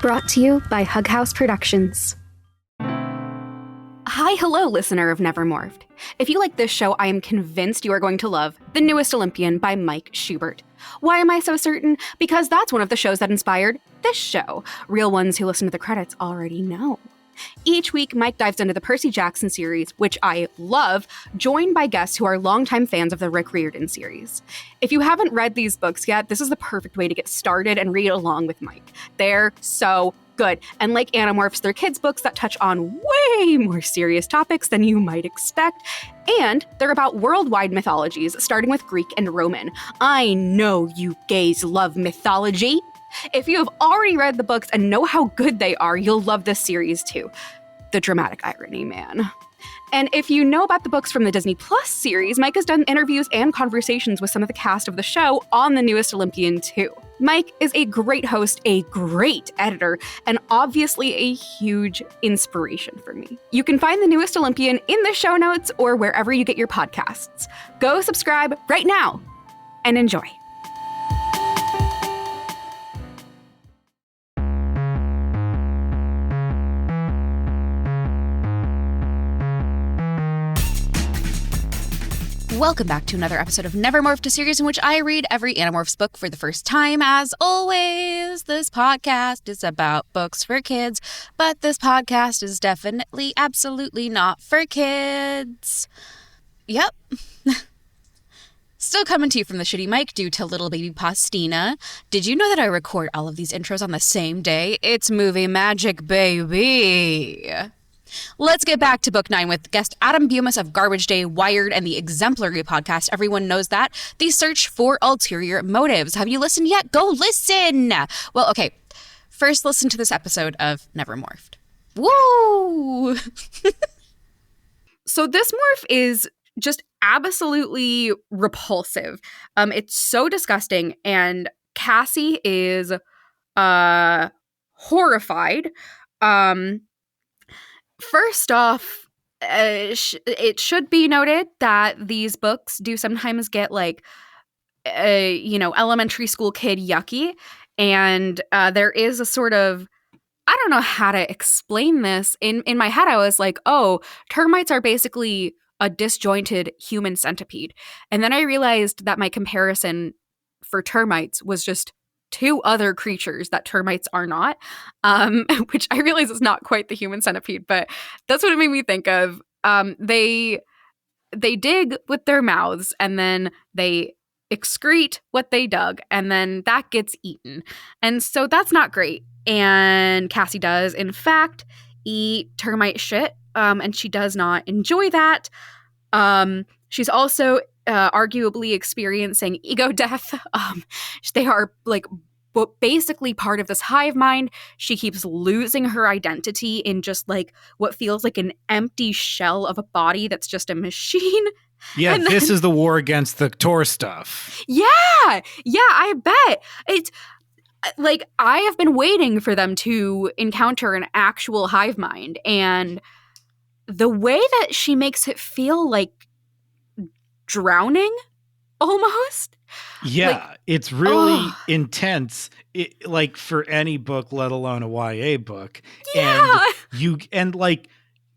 Brought to you by Hug House Productions. Hi, hello, listener of Never Morphed. If you like this show, I am convinced you are going to love The Newest Olympian by Mike Schubert. Why am I so certain? Because that's one of the shows that inspired this show. Real ones who listen to the credits already know. Each week, Mike dives into the Percy Jackson series, which I love, joined by guests who are longtime fans of the Rick Riordan series. If you haven't read these books yet, this is the perfect way to get started and read along with Mike. They're so good. And like Animorphs, they're kids' books that touch on way more serious topics than you might expect. And they're about worldwide mythologies, starting with Greek and Roman. I know you gays love mythology. If you have already read the books and know how good they are, you'll love this series too. The dramatic irony, man. And if you know about the books from the Disney Plus series, Mike has done interviews and conversations with some of the cast of the show on The Newest Olympian too. Mike is a great host, a great editor, and obviously a huge inspiration for me. You can find The Newest Olympian in the show notes or wherever you get your podcasts. Go subscribe right now and enjoy. Welcome back to another episode of Never Morphed, a series in which I read every Animorphs book for the first time. As always, this podcast is about books for kids, but this podcast is definitely, absolutely not for kids. Yep. Still coming to you from the shitty mic due to little baby Pastina. Did you know that I record all of these intros on the same day? It's movie magic, baby. Let's get back to book 9 with guest Adam Bumas of Garbage Day, Wired, and the Exemplary podcast. Everyone knows that. The search for ulterior motives. Have you listened yet? Go listen! Well, okay. First, listen to this episode of Never Morphed. Woo! So this morph is just absolutely repulsive. It's so disgusting, and Cassie is horrified. First off, it should be noted that these books do sometimes get elementary school kid yucky. And there is a sort of, I don't know how to explain this. In my head, I was like, oh, termites are basically a disjointed human centipede. And then I realized that my comparison for termites was just two other creatures that termites are not, which I realize is not quite the human centipede, but that's what it made me think of. They dig with their mouths, and then they excrete what they dug, and then that gets eaten. And so that's not great. And Cassie does, in fact, eat termite shit, and she does not enjoy that. She's also arguably experiencing ego death. They are basically part of this hive mind. She keeps losing her identity in just what feels like an empty shell of a body that's just a machine. Yeah, then, this is the war against the Tor stuff. Yeah, I bet. It's I have been waiting for them to encounter an actual hive mind, and the way that she makes it feel like drowning almost. Yeah, it's really intense, for any book, let alone a YA book. Yeah. And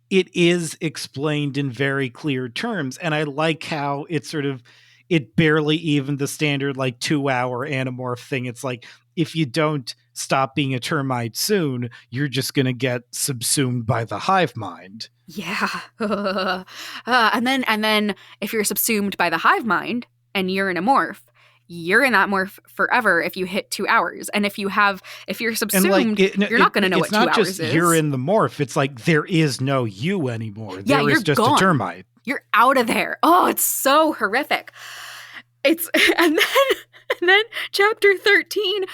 it is explained in very clear terms. And I like how it barely even the standard 2-hour Animorph thing. It's if you don't stop being a termite soon, you're just going to get subsumed by the hive mind. Yeah. And then if you're subsumed by the hive mind and you're in a morph, you're in that morph forever if you hit 2 hours. And if you're subsumed, you're not going to know what 2 hours is. It's not just you're in the morph. It's there is no you anymore. Yeah, there is just gone. A termite. You're out of there. Oh, it's so horrific. And then chapter 13,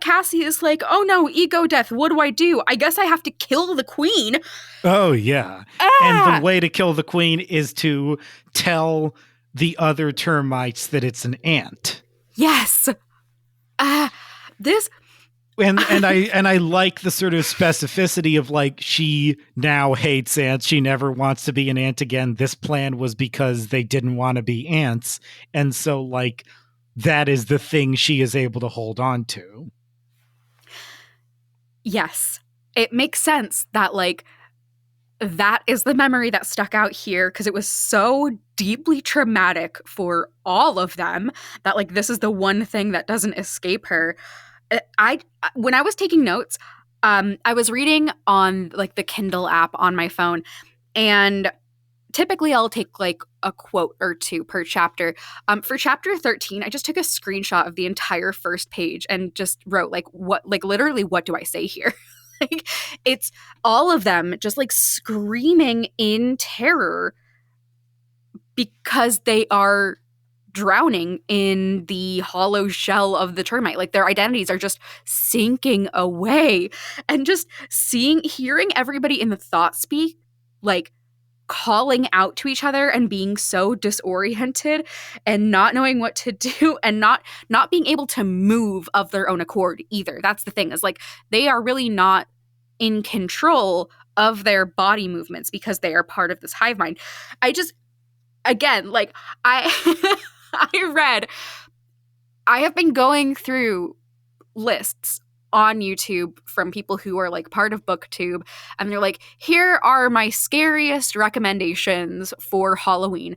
Cassie is like, oh no, ego death. What do I do? I guess I have to kill the queen. Oh, yeah. And the way to kill the queen is to tell the other termites that it's an ant. Yes. This And I like the sort of specificity of like, she now hates ants. She never wants to be an ant again. This plan was because they didn't want to be ants. And so like, that is the thing she is able to hold on to. Yes. It makes sense that, like, that is the memory that stuck out here because it was so deeply traumatic for all of them that, like, this is the one thing that doesn't escape her. When I was taking notes, I was reading on, like, the Kindle app on my phone, and typically I'll take, like, a quote or two per chapter. For chapter 13, I just took a screenshot of the entire first page and just wrote, like, literally, what do I say here? Like, it's all of them just, like, screaming in terror because they are drowning in the hollow shell of the termite. Like, their identities are just sinking away. And just hearing everybody in the thought speak, like, calling out to each other and being so disoriented and not knowing what to do and not being able to move of their own accord either. That's the thing, is, like, they are really not in control of their body movements because they are part of this hive mind. Again, like, I I have been going through lists on YouTube from people who are, like, part of BookTube, and they're like, here are my scariest recommendations for Halloween.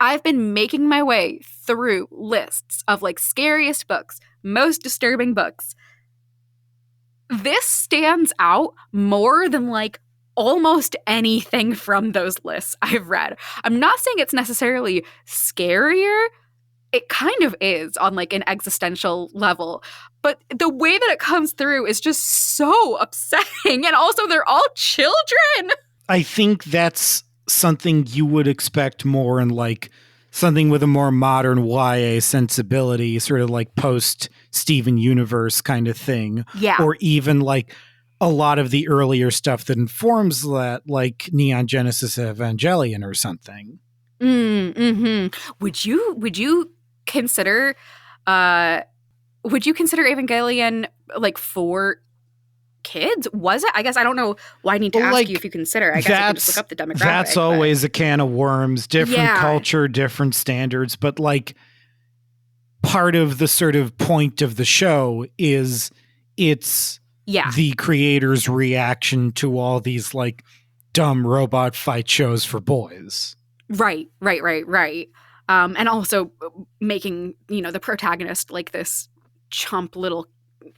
I've been making my way through lists of, like, scariest books, most disturbing books. This stands out more than, like, almost anything from those lists I've read. I'm not saying it's necessarily scarier. It kind of is on, like, an existential level. But the way that it comes through is just so upsetting. And also, they're all children. I think that's something you would expect more in, like, something with a more modern YA sensibility, sort of like post Steven Universe kind of thing. Yeah. Or even, like, a lot of the earlier stuff that informs that, like Neon Genesis Evangelion or something. Mm-hmm. Would you consider Evangelion, like, for kids? Was it? I guess I don't know why I need to ask, like, you if you consider. I guess I can just look up the demographic. That's always a can of worms. Different culture, different standards. But, like, part of the sort of point of the show is it's the creator's reaction to all these, like, dumb robot fight shows for boys. Right. And also making, the protagonist, like, this chump little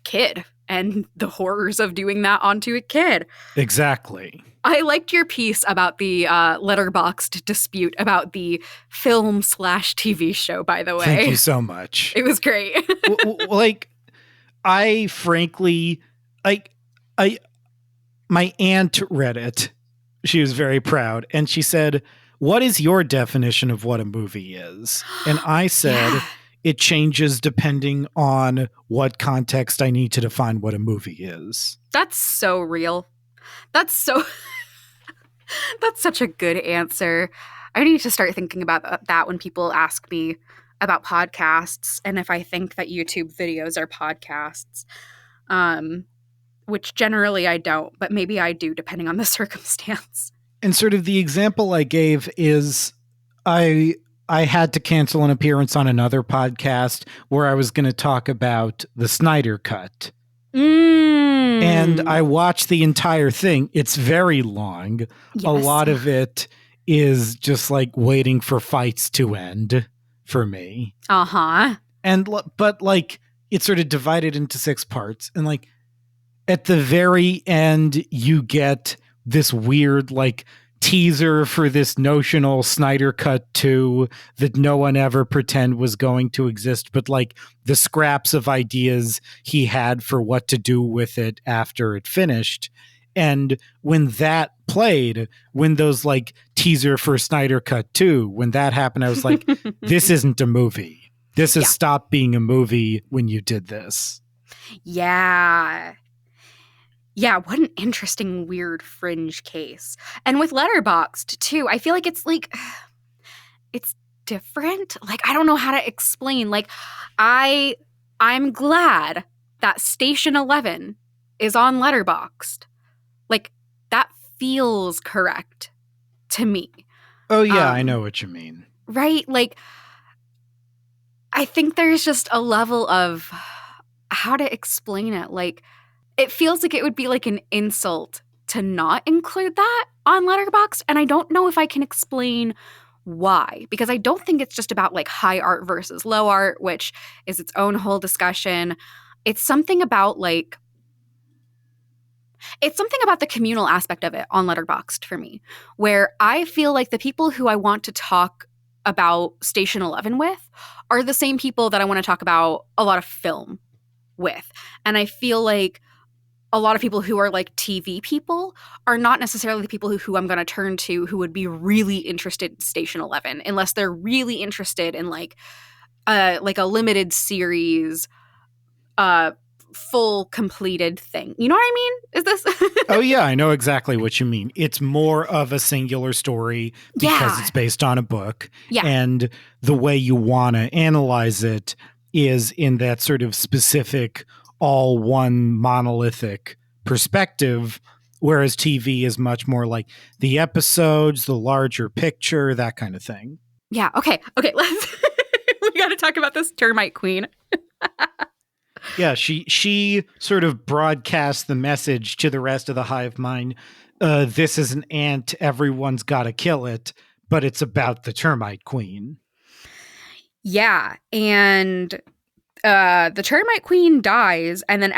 kid and the horrors of doing that onto a kid. Exactly. I liked your piece about the Letterboxd dispute about the film/TV show, by the way. Thank you so much. It was great. Like, I frankly, my aunt read it. She was very proud. And she said, what is your definition of what a movie is? And I said, it changes depending on what context I need to define what a movie is. That's so real. That's such a good answer. I need to start thinking about that when people ask me about podcasts and if I think that YouTube videos are podcasts, which generally I don't, but maybe I do depending on the circumstance. And sort of the example I gave is I had to cancel an appearance on another podcast where I was going to talk about the Snyder Cut. And I watched the entire thing. It's very long. Yes. A lot of it is just, like, waiting for fights to end for me. Uh-huh. But, like, it's sort of divided into 6 parts. And, like, at the very end, you get this weird, like, teaser for this notional Snyder Cut 2 that no one ever pretend was going to exist, but, like, the scraps of ideas he had for what to do with it after it finished. And when that played, when those, like, teaser for Snyder Cut 2, when that happened, I was like, this isn't a movie. This has stopped being a movie when you did this. Yeah. Yeah, what an interesting, weird fringe case. And with Letterboxd, too, I feel like it's, like, it's different. Like, I don't know how to explain. Like, I'm glad that Station 11 is on Letterboxd. Like, that feels correct to me. Oh, yeah, I know what you mean. Right? Like, I think there's just a level of how to explain it. Like, it feels like it would be like an insult to not include that on Letterboxd, and I don't know if I can explain why, because I don't think it's just about like high art versus low art, which is its own whole discussion. It's something about like it's something about the communal aspect of it on Letterboxd for me, where I feel like the people who I want to talk about Station 11 with are the same people that I want to talk about a lot of film with. And I feel like a lot of people who are like TV people are not necessarily the people who I'm going to turn to who would be really interested in Station 11, unless they're really interested in like a limited series, full completed thing. You know what I mean? Is this? Oh yeah, I know exactly what you mean. It's more of a singular story because it's based on a book. Yeah. And the way you want to analyze it is in that sort of specific, all one monolithic perspective, whereas TV is much more like the episodes, the larger picture, that kind of thing. Yeah. Okay. Let's. We got to talk about this termite queen. Yeah, she sort of broadcasts the message to the rest of the hive mind. This is an ant. Everyone's got to kill it, but it's about the termite queen. Yeah, and the termite queen dies, and then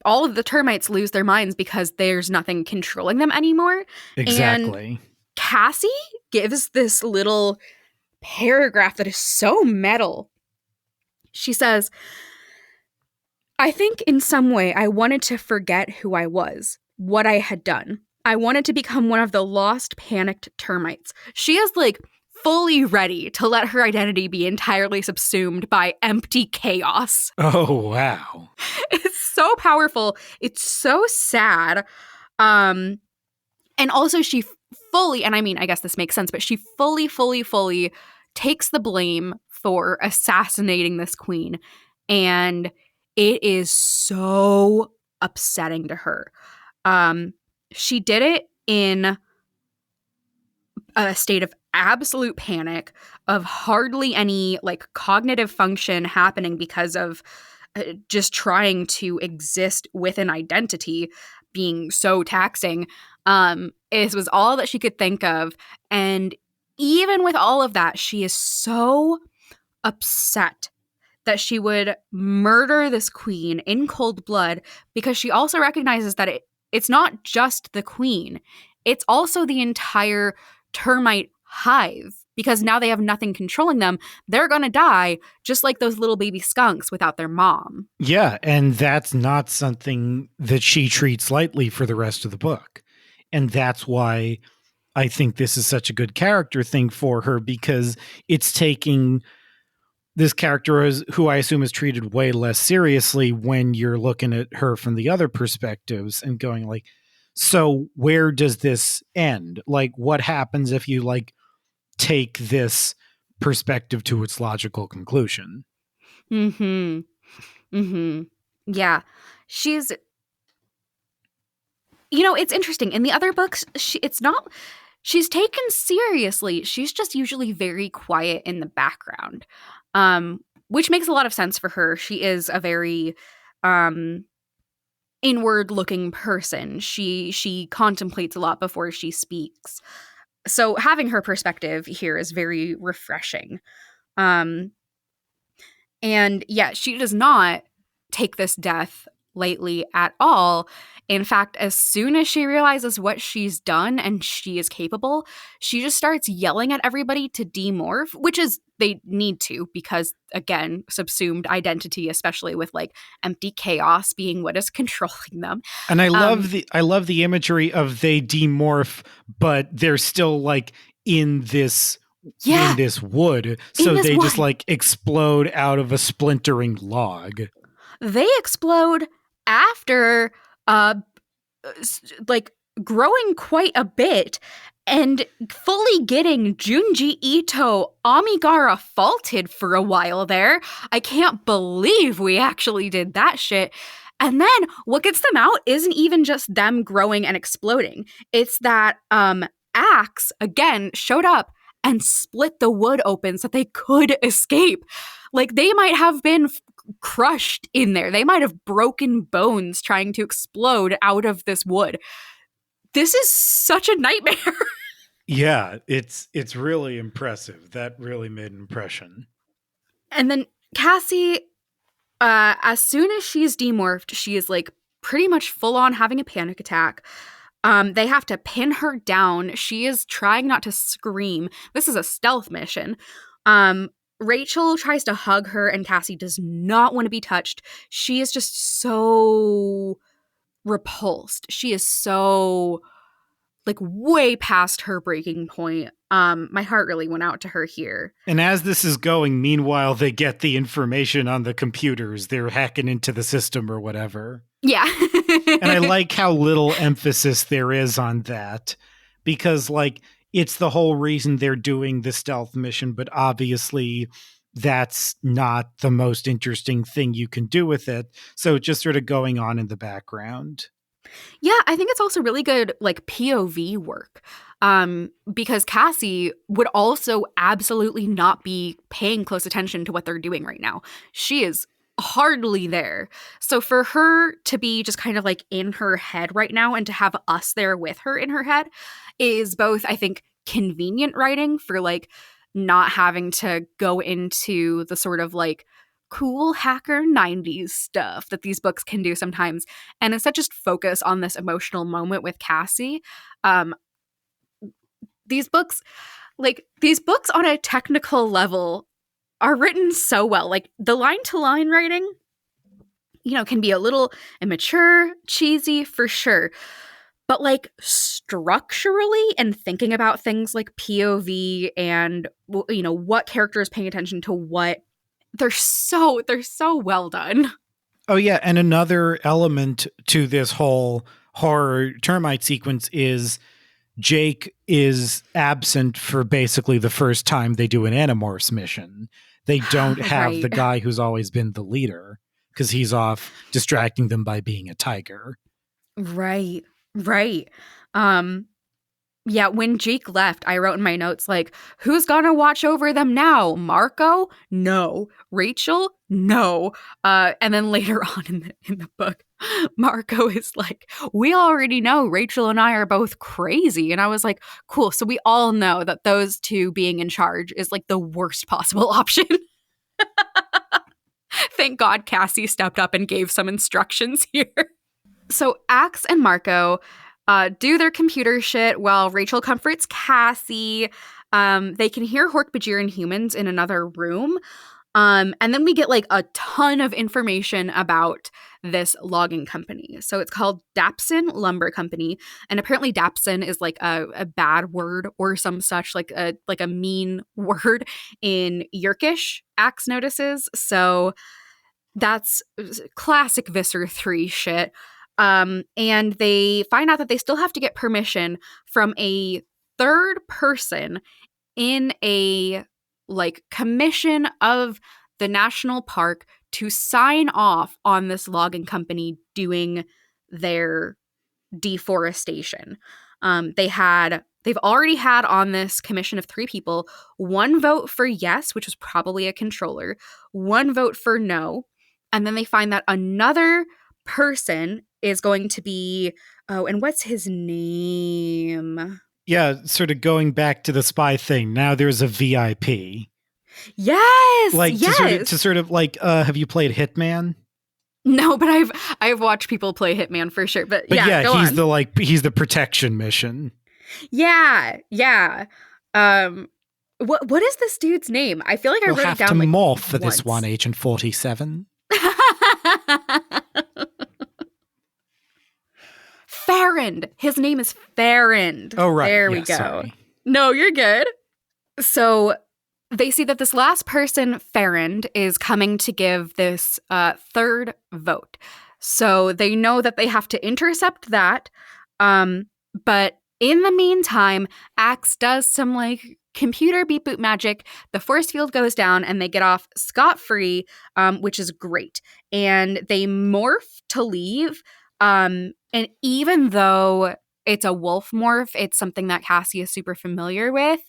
all of the termites lose their minds because there's nothing controlling them anymore. Exactly. And Cassie gives this little paragraph that is so metal. She says, I think in some way I wanted to forget who I was, what I had done. I wanted to become one of the lost, panicked termites. She is like fully ready to let her identity be entirely subsumed by empty chaos. Oh, wow. It's so powerful. It's so sad. And also she fully, and I mean, I guess this makes sense, but she fully takes the blame for assassinating this queen. And it is so upsetting to her. She did it in a state of absolute panic, of hardly any like cognitive function happening because of just trying to exist with an identity being so taxing. It was all that she could think of. And even with all of that, she is so upset that she would murder this queen in cold blood, because she also recognizes that it's not just the queen. It's also the entire termite hive, because now they have nothing controlling them. They're going to die just like those little baby skunks without their mom. Yeah, and that's not something that she treats lightly for the rest of the book. And that's why I think this is such a good character thing for her, because it's taking this character who I assume is treated way less seriously when you're looking at her from the other perspectives and going like, so where does this end? Like, what happens if you like take this perspective to its logical conclusion? Yeah. She's, it's interesting. In the other books, she's taken seriously. She's just usually very quiet in the background. Which makes a lot of sense for her. She is a very inward-looking person. She contemplates a lot before she speaks. So having her perspective here is very refreshing. And yeah, she does not take this death lightly at all. In fact, as soon as she realizes what she's done and she is capable, she just starts yelling at everybody to demorph, which is they need to, because again, subsumed identity, especially with like empty chaos being what is controlling them. And I love the imagery of they demorph, but they're still like in this wood. So they just like explode out of a splintering log. They explode after like growing quite a bit and fully getting Junji Ito Amigara faulted for a while there. I can't believe we actually did that shit. And then what gets them out isn't even just them growing and exploding. It's that Axe, again, showed up and split the wood open so they could escape. Like, they might have been crushed in there. They might have broken bones trying to explode out of this wood. This is such a nightmare. Yeah, it's really impressive. That really made an impression. And then Cassie, as soon as she's demorphed, she is like pretty much full on having a panic attack. They have to pin her down. She is trying not to scream. This is a stealth mission. Rachel tries to hug her, and Cassie does not want to be touched. She is just so repulsed. She is so like way past her breaking point. My heart really went out to her here. And as this is going, meanwhile, they get the information on the computers. They're hacking into the system or whatever. Yeah. And I like how little emphasis there is on that, because like it's the whole reason they're doing the stealth mission, but obviously that's not the most interesting thing you can do with it. So it's just sort of going on in the background. Yeah, I think it's also really good like POV work. Because Cassie would also absolutely not be paying close attention to what they're doing right now. She is hardly there. So for her to be just kind of like in her head right now and to have us there with her in her head is both, I think, convenient writing for like not having to go into the sort of like cool hacker 90s stuff that these books can do sometimes, and instead just focus on this emotional moment with Cassie. These books on a technical level are written so well. Like the line-to-line writing, can be a little immature, cheesy for sure. But like structurally and thinking about things like POV and, what character is paying attention to what, they're so well done. Oh, yeah. And another element to this whole horror termite sequence is Jake is absent for basically the first time they do an Animorphs mission. They don't have Right. the guy who's always been the leader because he's off distracting them by being a tiger. Right. Yeah, when Jake left, I wrote in my notes, like, who's gonna watch over them now? Marco? No. Rachel? No. And then later on in the book, Marco is like, we already know Rachel and I are both crazy. And I was like, cool. So we all know that those two being in charge is like the worst possible option. Thank God Cassie stepped up and gave some instructions here. So Axe and Marco do their computer shit while Rachel comforts Cassie. They can hear Hork-Bajir humans in another room. And then we get like a ton of information about this logging company. So it's called Dapson Lumber Company. And apparently Dapson is like a bad word or some such, like a mean word in Yerkish, Axe notices. So that's classic Visser 3 shit. And they find out that they still have to get permission from a third person in a like commission of the national park to sign off on this logging company doing their deforestation. They've already had on this commission of 3 people, 1 vote for yes, which was probably a controller, 1 vote for no, and then they find that another person is going to be, and what's his name? Yeah, sort of going back to the spy thing. Now there's a VIP. Yes, like yes. to sort of like, have you played Hitman? No, but I've watched people play Hitman for sure. But yeah, he's the protection mission. Yeah. What is this dude's name? I feel like I wrote it down. You'll have to morph for once. this one, Agent 47. Farrand. His name is Farrand. Oh, right. There we go. Sorry. No, you're good. So they see that this last person, Farrand, is coming to give this third vote. So they know that they have to intercept that. But in the meantime, Axe does some like computer beep boop magic. The force field goes down and they get off scot-free, which is great. And they morph to leave. And even though it's a wolf morph, it's something that Cassie is super familiar with.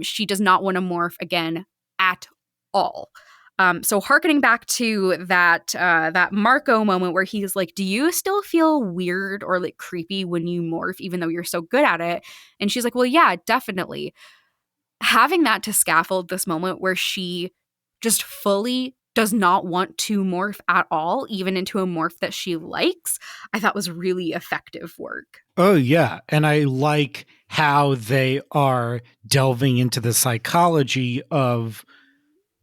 She does not want to morph again at all. So hearkening back to that Marco moment where he's like, do you still feel weird or like creepy when you morph, even though you're so good at it? And she's like, well, yeah, definitely. Having that to scaffold this moment where she just fully does not want to morph at all, even into a morph that she likes, I thought was really effective work. Oh, yeah. And I like how they are delving into the psychology of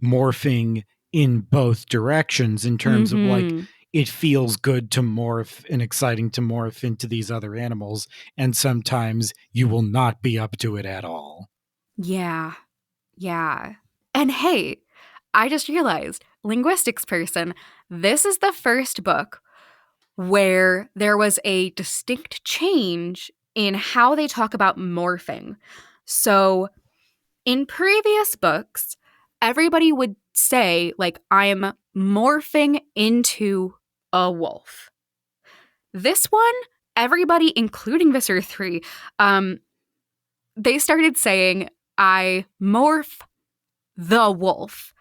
morphing in both directions in terms of like, it feels good to morph and exciting to morph into these other animals. And sometimes you will not be up to it at all. Yeah. Yeah. And hey, I just realized, linguistics person, this is the first book where there was a distinct change in how they talk about morphing. So in previous books, everybody would say, like, I'm morphing into a wolf. This one, everybody, including Visser 3, they started saying, I morph the wolf.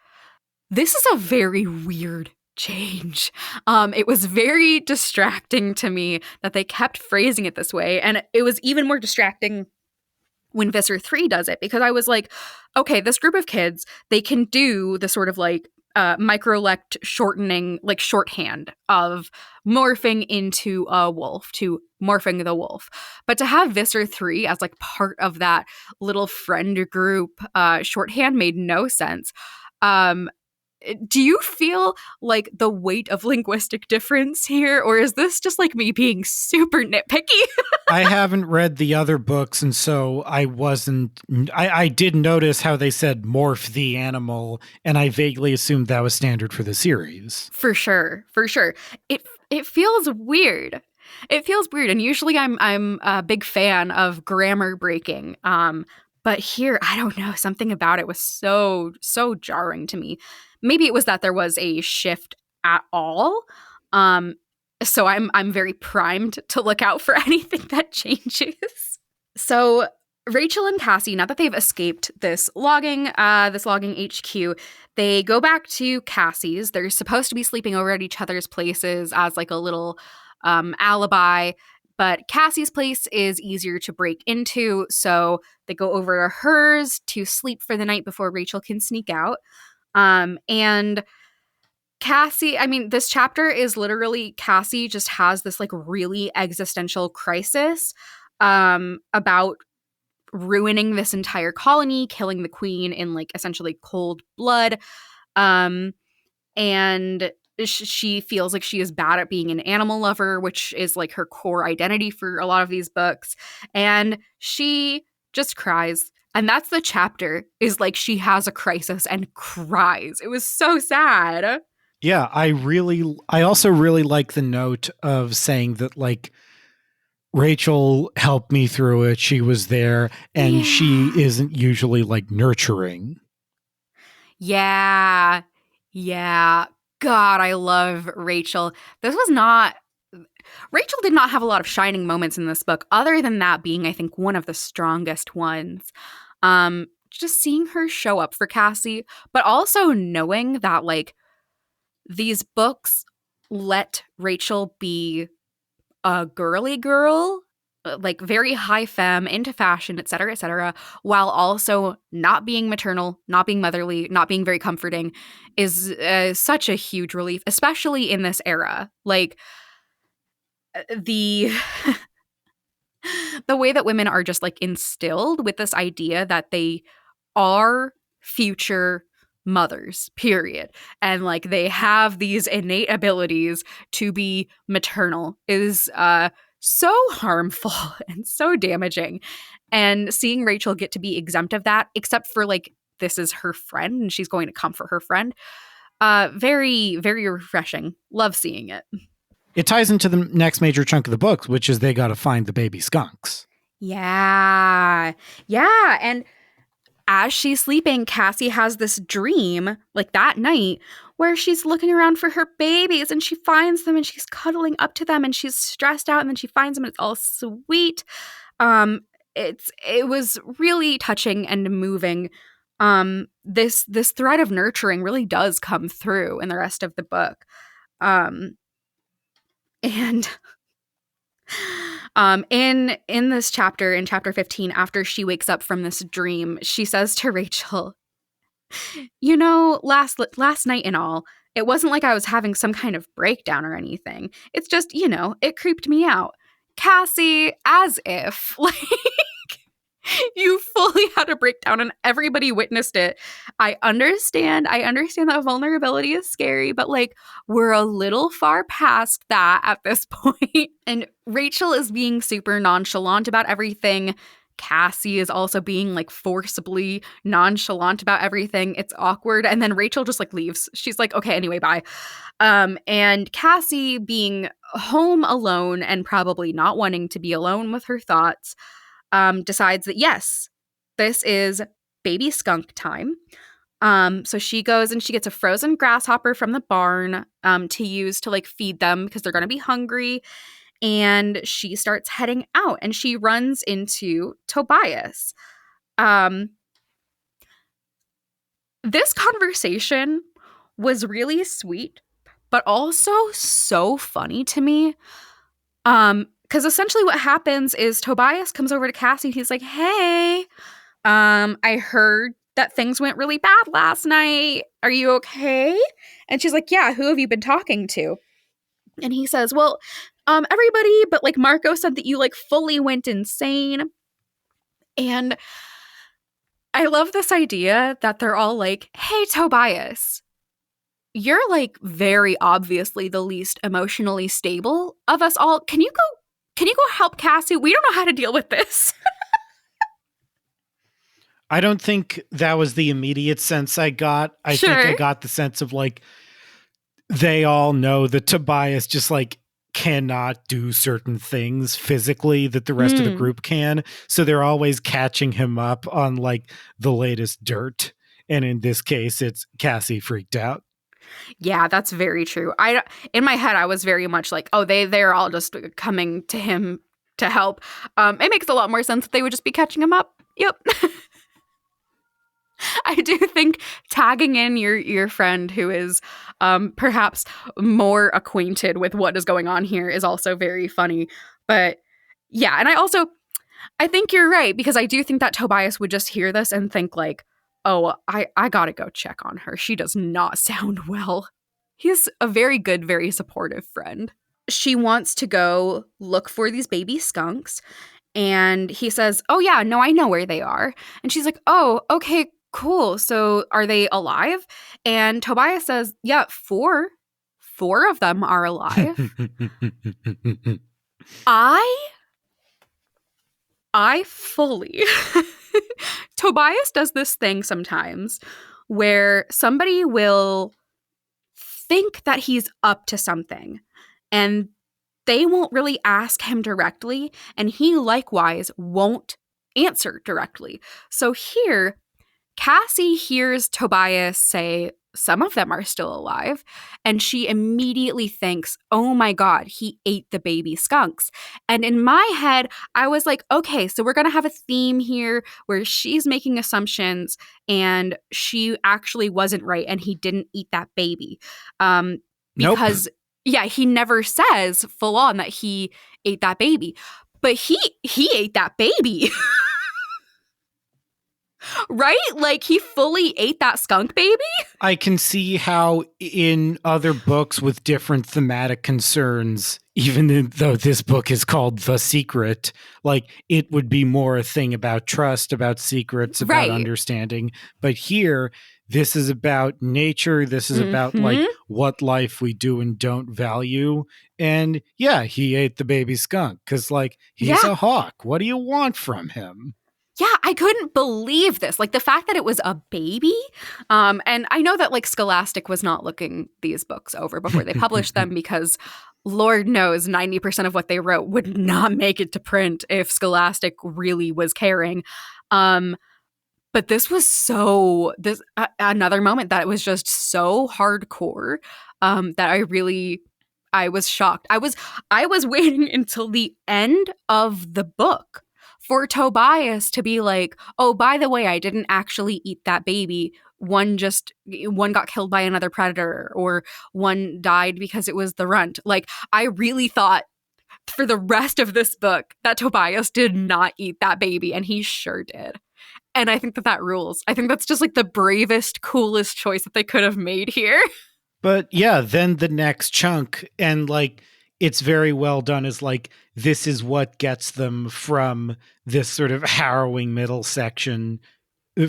This is a very weird change. It was very distracting to me that they kept phrasing it this way. And it was even more distracting when Visser 3 does it, because I was like, okay, this group of kids, they can do the sort of like microlect shortening, like shorthand of morphing into a wolf to morphing the wolf. But to have Visser 3 as like part of that little friend group shorthand made no sense. Do you feel like the weight of linguistic difference here, or is this just like me being super nitpicky? I haven't read the other books, and so I did notice how they said morph the animal, and I vaguely assumed that was standard for the series. For sure. It feels weird. It feels weird, and usually I'm a big fan of grammar breaking. But here, I don't know, something about it was so jarring to me. Maybe it was that there was a shift at all. So I'm very primed to look out for anything that changes. So Rachel and Cassie, now that they've escaped this logging HQ, they go back to Cassie's. They're supposed to be sleeping over at each other's places as like a little alibi. But Cassie's place is easier to break into, so they go over to hers to sleep for the night before Rachel can sneak out. And Cassie, I mean, this chapter is literally Cassie just has this like really existential crisis about ruining this entire colony, killing the queen in like essentially cold blood. And she feels like she is bad at being an animal lover, which is like her core identity for a lot of these books. And she just cries. And that's the chapter, is like she has a crisis and cries. It was so sad. Yeah, I also really like the note of saying that like Rachel helped me through it. She was there, and she isn't usually like nurturing. Yeah. God, I love Rachel. Rachel did not have a lot of shining moments in this book, other than that being, I think, one of the strongest ones. Just seeing her show up for Cassie, but also knowing that, like, these books let Rachel be a girly girl, like very high femme, into fashion, etc., while also not being maternal, not being motherly, not being very comforting, is such a huge relief, especially in this era. Like, the the way that women are just like instilled with this idea that they are future mothers, period, and like they have these innate abilities to be maternal is so harmful and so damaging. And seeing Rachel get to be exempt of that, except for like this is her friend and she's going to comfort her friend, very, very refreshing. Love seeing it. It ties into the next major chunk of the book, which is they got to find the baby skunks. Yeah. And as she's sleeping, Cassie has this dream, like that night, where she's looking around for her babies and she finds them and she's cuddling up to them and she's stressed out, and then she finds them and it's all sweet. It was really touching and moving. this thread of nurturing really does come through in the rest of the book. And in this chapter, in chapter 15, after she wakes up from this dream, she says to Rachel, you know, last night and all, it wasn't like I was having some kind of breakdown or anything. It's just, you know, it creeped me out. Cassie, as if, like, you fully had a breakdown and everybody witnessed it. I understand that vulnerability is scary, but like, we're a little far past that at this point. And Rachel is being super nonchalant about everything. Cassie is also being like forcibly nonchalant about everything. It's awkward. And then Rachel just like leaves. She's like, okay, anyway, bye. And Cassie, being home alone and probably not wanting to be alone with her thoughts, decides that yes, this is baby skunk time. So she goes and she gets a frozen grasshopper from the barn to use to like feed them because they're going to be hungry. And she starts heading out and she runs into Tobias. This conversation was really sweet, but also so funny to me. Because essentially what happens is Tobias comes over to Cassie. He's like, hey, I heard that things went really bad last night. Are you okay? And she's like, yeah, who have you been talking to? And he says, well, everybody, but like Marco said that you like fully went insane. And I love this idea that they're all like, hey, Tobias, you're like very obviously the least emotionally stable of us all. Can you go help Cassie? We don't know how to deal with this. I don't think that was the immediate sense I got. I think I got the sense of like, they all know that Tobias just like cannot do certain things physically that the rest of the group can. So they're always catching him up on like the latest dirt. And in this case, it's Cassie freaked out. Yeah, that's very true. In my head, I was very much like, oh, they're all just coming to him to help. It makes a lot more sense that they would just be catching him up. Yep. I do think tagging in your friend who is perhaps more acquainted with what is going on here is also very funny. But yeah, and I think you're right, because I do think that Tobias would just hear this and think like, oh, I gotta go check on her. She does not sound well. He's a very good, very supportive friend. She wants to go look for these baby skunks. And he says, oh yeah, no, I know where they are. And she's like, oh, okay, cool. So are they alive? And Tobias says, yeah, four of them are alive. I fully Tobias does this thing sometimes where somebody will think that he's up to something and they won't really ask him directly, and he likewise won't answer directly. So here, Cassie hears Tobias say, some of them are still alive, and she immediately thinks, oh my God, he ate the baby skunks. And in my head, I was like, okay, so we're going to have a theme here where she's making assumptions and she actually wasn't right and he didn't eat that baby. Because, yeah, he never says full on that he ate that baby, but he ate that baby. Right? Like, he fully ate that skunk baby? I can see how in other books with different thematic concerns, even though this book is called The Secret, like, it would be more a thing about trust, about secrets, about understanding. But here, this is about nature. This is about, like, what life we do and don't value. And, yeah, he ate the baby skunk because, like, he's a hawk. What do you want from him? Yeah, I couldn't believe this. Like, the fact that it was a baby. And I know that, like, Scholastic was not looking these books over before they published them because Lord knows 90% of what they wrote would not make it to print if Scholastic really was caring. But this was another moment that was just so hardcore that I was shocked. I was waiting until the end of the book for Tobias to be like, oh, by the way, I didn't actually eat that baby. One got killed by another predator, or one died because it was the runt. Like, I really thought for the rest of this book that Tobias did not eat that baby, and he sure did. And I think that rules. I think that's just like the bravest, coolest choice that they could have made here. But yeah, then the next chunk, and like it's very well done, is like this is what gets them from this sort of harrowing middle section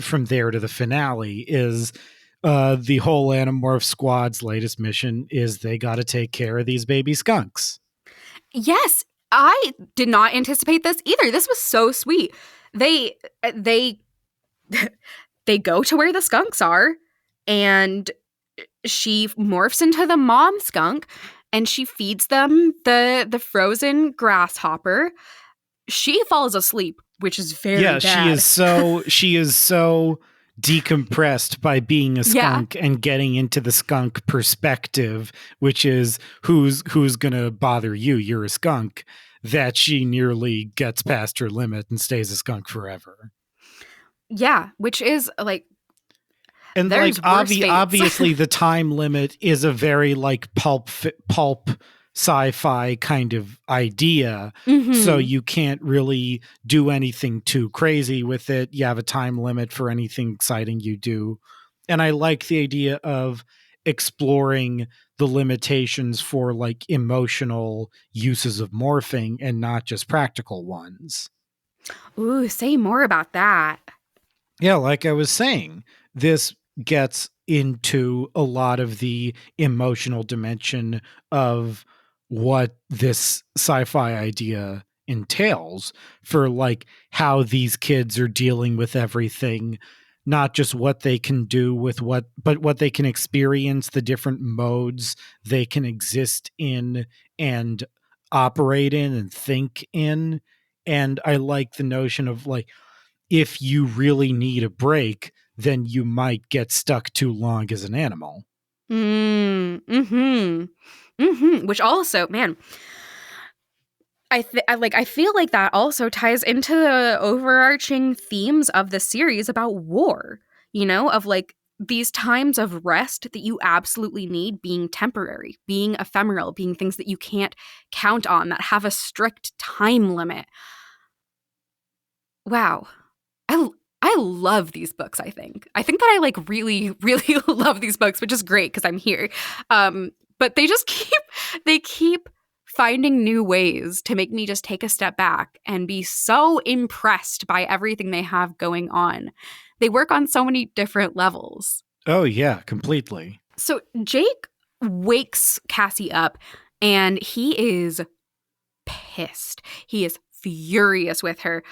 from there to the finale is the whole Animorph squad's latest mission is they got to take care of these baby skunks. Yes, I did not anticipate this either. This was so sweet. They they go to where the skunks are, and she morphs into the mom skunk, and she feeds them the frozen grasshopper. She falls asleep, which is very bad. She is so decompressed by being a skunk and getting into the skunk perspective, which is who's gonna bother you? You're a skunk. That she nearly gets past her limit and stays a skunk forever. Yeah, which is like, and like obviously the time limit is a very like pulp sci-fi kind of idea. Mm-hmm. So you can't really do anything too crazy with it. You have a time limit for anything exciting you do. And I like the idea of exploring the limitations for like emotional uses of morphing and not just practical ones. Ooh, say more about that. Yeah, like I was saying, this gets into a lot of the emotional dimension of what this sci-fi idea entails for like how these kids are dealing with everything, not just what they can do with but what they can experience, the different modes they can exist in and operate in and think in. And I like the notion of like, if you really need a break, then you might get stuck too long as an animal. Which also, man, I feel like that also ties into the overarching themes of the series about war, you know, of like these times of rest that you absolutely need being temporary, being ephemeral, being things that you can't count on, that have a strict time limit. Wow. I love these books, I think. I think that I like really, really love these books, which is great because I'm here. But they just keep finding new ways to make me just take a step back and be so impressed by everything they have going on. They work on so many different levels. Oh, yeah, completely. So Jake wakes Cassie up and he is pissed. He is furious with her.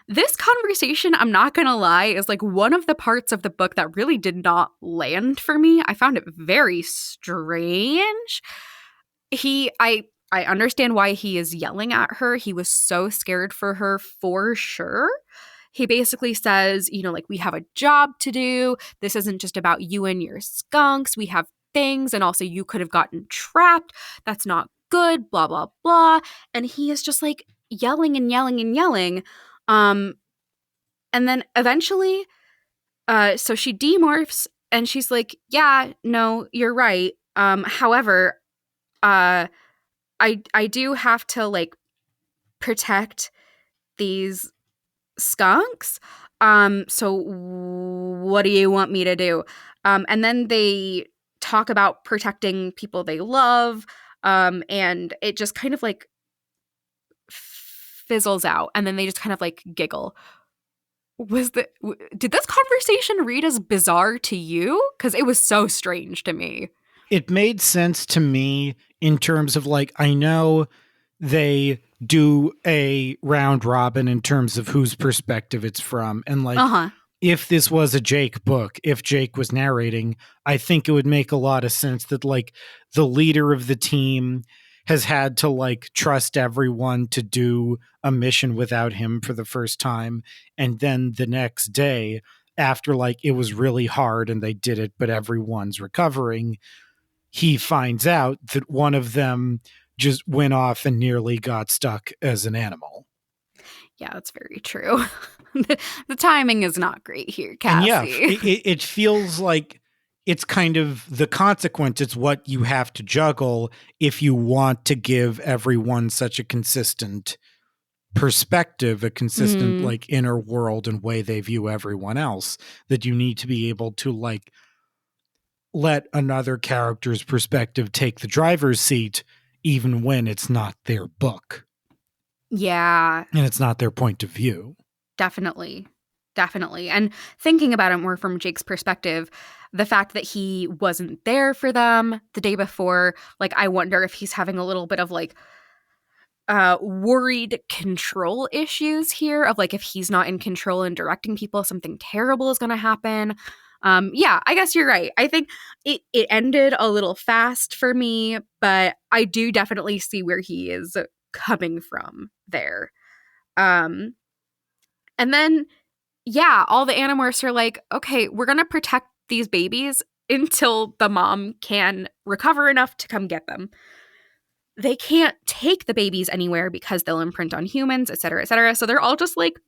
This conversation, I'm not gonna lie, is like one of the parts of the book that really did not land for me. I found it very strange. I understand why he is yelling at her. He was so scared for her, for sure. He basically says, you know, like, we have a job to do. This isn't just about you and your skunks. We have things, and also you could have gotten trapped. That's not good, blah, blah, blah. And he is just like yelling and yelling and yelling. And then eventually, so she demorphs and she's like, yeah, no, you're right. However, I do have to like protect these skunks. So what do you want me to do? And then they talk about protecting people they love. And it just kind of like fizzles out, and then they just kind of like giggle. Did this conversation read as bizarre to you? Because it was so strange to me. It made sense to me in terms of like, I know they do a round robin in terms of whose perspective it's from. And like, if this was a Jake book, if Jake was narrating, I think it would make a lot of sense that like the leader of the team has had to like trust everyone to do a mission without him for the first time. And then the next day, after like it was really hard and they did it, but everyone's recovering, he finds out that one of them just went off and nearly got stuck as an animal. Yeah, that's very true. The timing is not great here, Cassie. And yeah, it feels like it's kind of the consequence. It's what you have to juggle if you want to give everyone such a consistent perspective, a consistent like inner world and way they view everyone else, that you need to be able to like let another character's perspective take the driver's seat even when it's not their book. Yeah. And it's not their point of view. Definitely. And thinking about it more from Jake's perspective, the fact that he wasn't there for them the day before, like, I wonder if he's having a little bit of like worried control issues here of like, if he's not in control and directing people, something terrible is going to happen. Yeah, I guess you're right. I think it ended a little fast for me, but I do definitely see where he is coming from there. And then, yeah, all the Animorphs are like, okay, we're going to protect these babies until the mom can recover enough to come get them. They can't take the babies anywhere because they'll imprint on humans, et cetera, et cetera. So they're all just like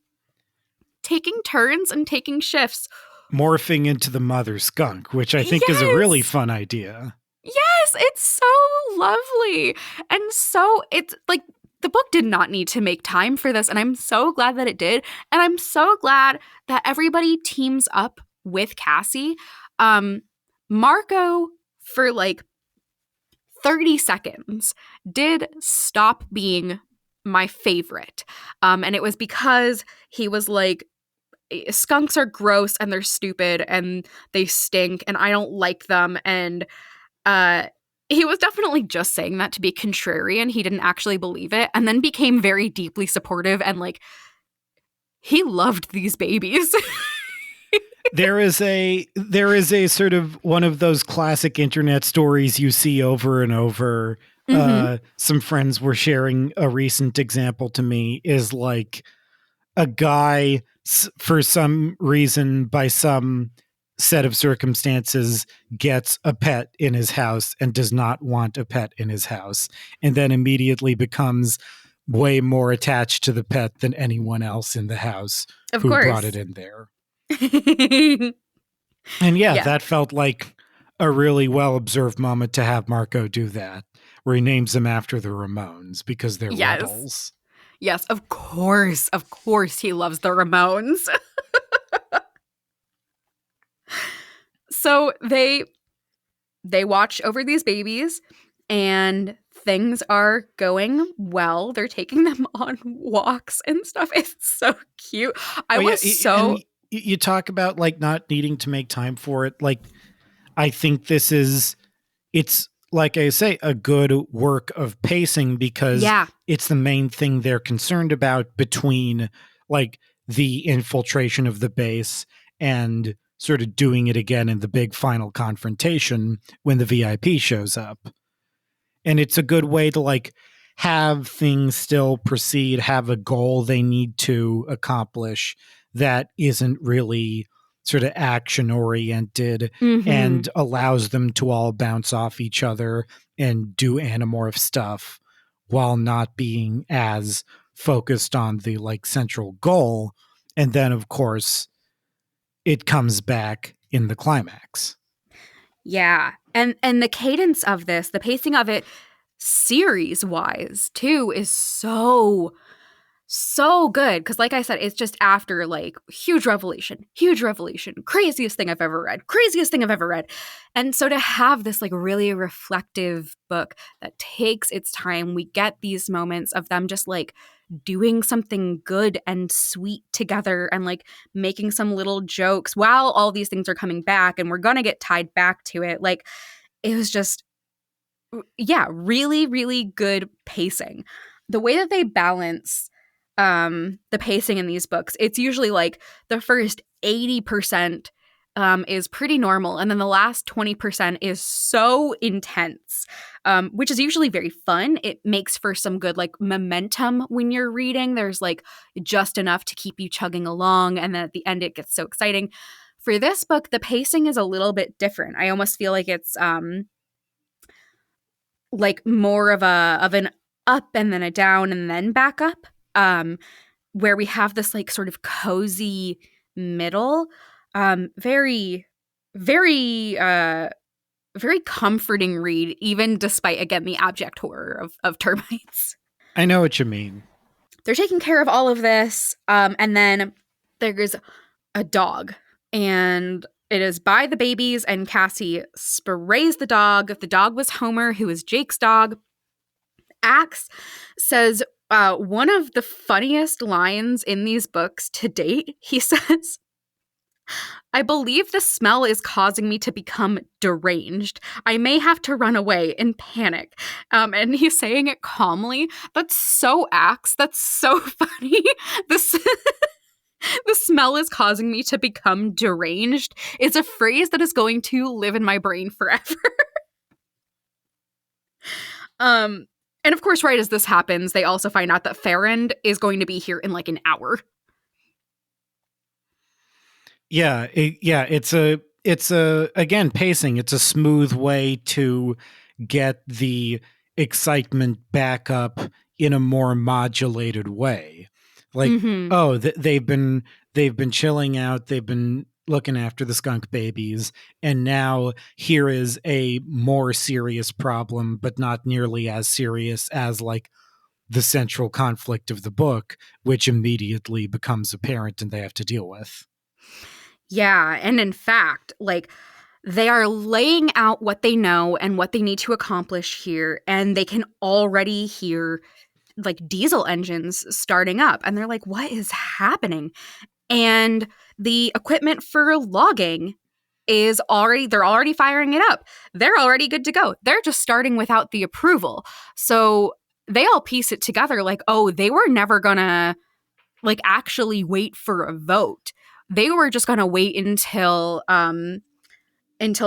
taking turns and taking shifts. Morphing into the mother skunk, which I think is a really fun idea. Yes, it's so lovely. And so it's like the book did not need to make time for this. And I'm so glad that it did. And I'm so glad that everybody teams up with Cassie. Marco, for like 30 seconds, did stop being my favorite. And it was because he was like, skunks are gross and they're stupid and they stink and I don't like them. And he was definitely just saying that to be contrarian. He didn't actually believe it, and then became very deeply supportive and like he loved these babies. There is a sort of one of those classic internet stories you see over and over. Some friends were sharing a recent example to me, is like a guy, for some reason, by some set of circumstances, gets a pet in his house and does not want a pet in his house, and then immediately becomes way more attached to the pet than anyone else in the house who brought it in there. And yeah, that felt like a really well-observed moment to have Marco do that, where he names them after the Ramones because they're rebels. Yes, of course he loves the Ramones. So they watch over these babies and things are going well. They're taking them on walks and stuff. It's so cute. You talk about like not needing to make time for it. Like, I think it's like I say, a good work of pacing, because it's the main thing they're concerned about between like the infiltration of the base and sort of doing it again in the big final confrontation when the VIP shows up. And it's a good way to like have things still proceed, have a goal they need to accomplish that isn't really sort of action oriented, and allows them to all bounce off each other and do Animorph stuff while not being as focused on the like central goal. And then of course it comes back in the climax. Yeah. And the cadence of this, the pacing of it series wise too, is so good. Because like I said, it's just after like huge revelation, craziest thing I've ever read. And so to have this like really reflective book that takes its time, we get these moments of them just like doing something good and sweet together and like making some little jokes while all these things are coming back, and we're gonna get tied back to it. Like, it was just, yeah, really, really good pacing. The way that they balance the pacing in these books, it's usually like the first 80% is pretty normal, and then the last 20% is so intense, which is usually very fun. It makes for some good like momentum when you're reading. There's like just enough to keep you chugging along, and then at the end it gets so exciting. For this book, the pacing is a little bit different. I almost feel like it's like more of an up and then a down and then back up. where we have this like sort of cozy middle. Very, very, very comforting read, even despite, again, the abject horror of termites. I know what you mean. They're taking care of all of this. And then there's a dog, and it is by the babies, and Cassie sprays the dog. The dog was Homer, who is Jake's dog. Axe says one of the funniest lines in these books to date. He says, "I believe the smell is causing me to become deranged. I may have to run away in panic." And he's saying it calmly. That's so Axe. That's so funny. This "the smell is causing me to become deranged" is a phrase that is going to live in my brain forever. And of course, right as this happens, they also find out that Farrand is going to be here in like an hour. Yeah, it's a again, pacing. It's a smooth way to get the excitement back up in a more modulated way. Like, they've been chilling out, they've been looking after the skunk babies, and now here is a more serious problem, but not nearly as serious as like the central conflict of the book, which immediately becomes apparent and they have to deal with. Yeah, and in fact, like, they are laying out what they know and what they need to accomplish here, and they can already hear like diesel engines starting up, and they're like, what is happening? And the equipment for logging is they're already firing it up. They're already good to go. They're just starting without the approval. So they all piece it together like, oh, they were never gonna like actually wait for a vote. They were just gonna wait until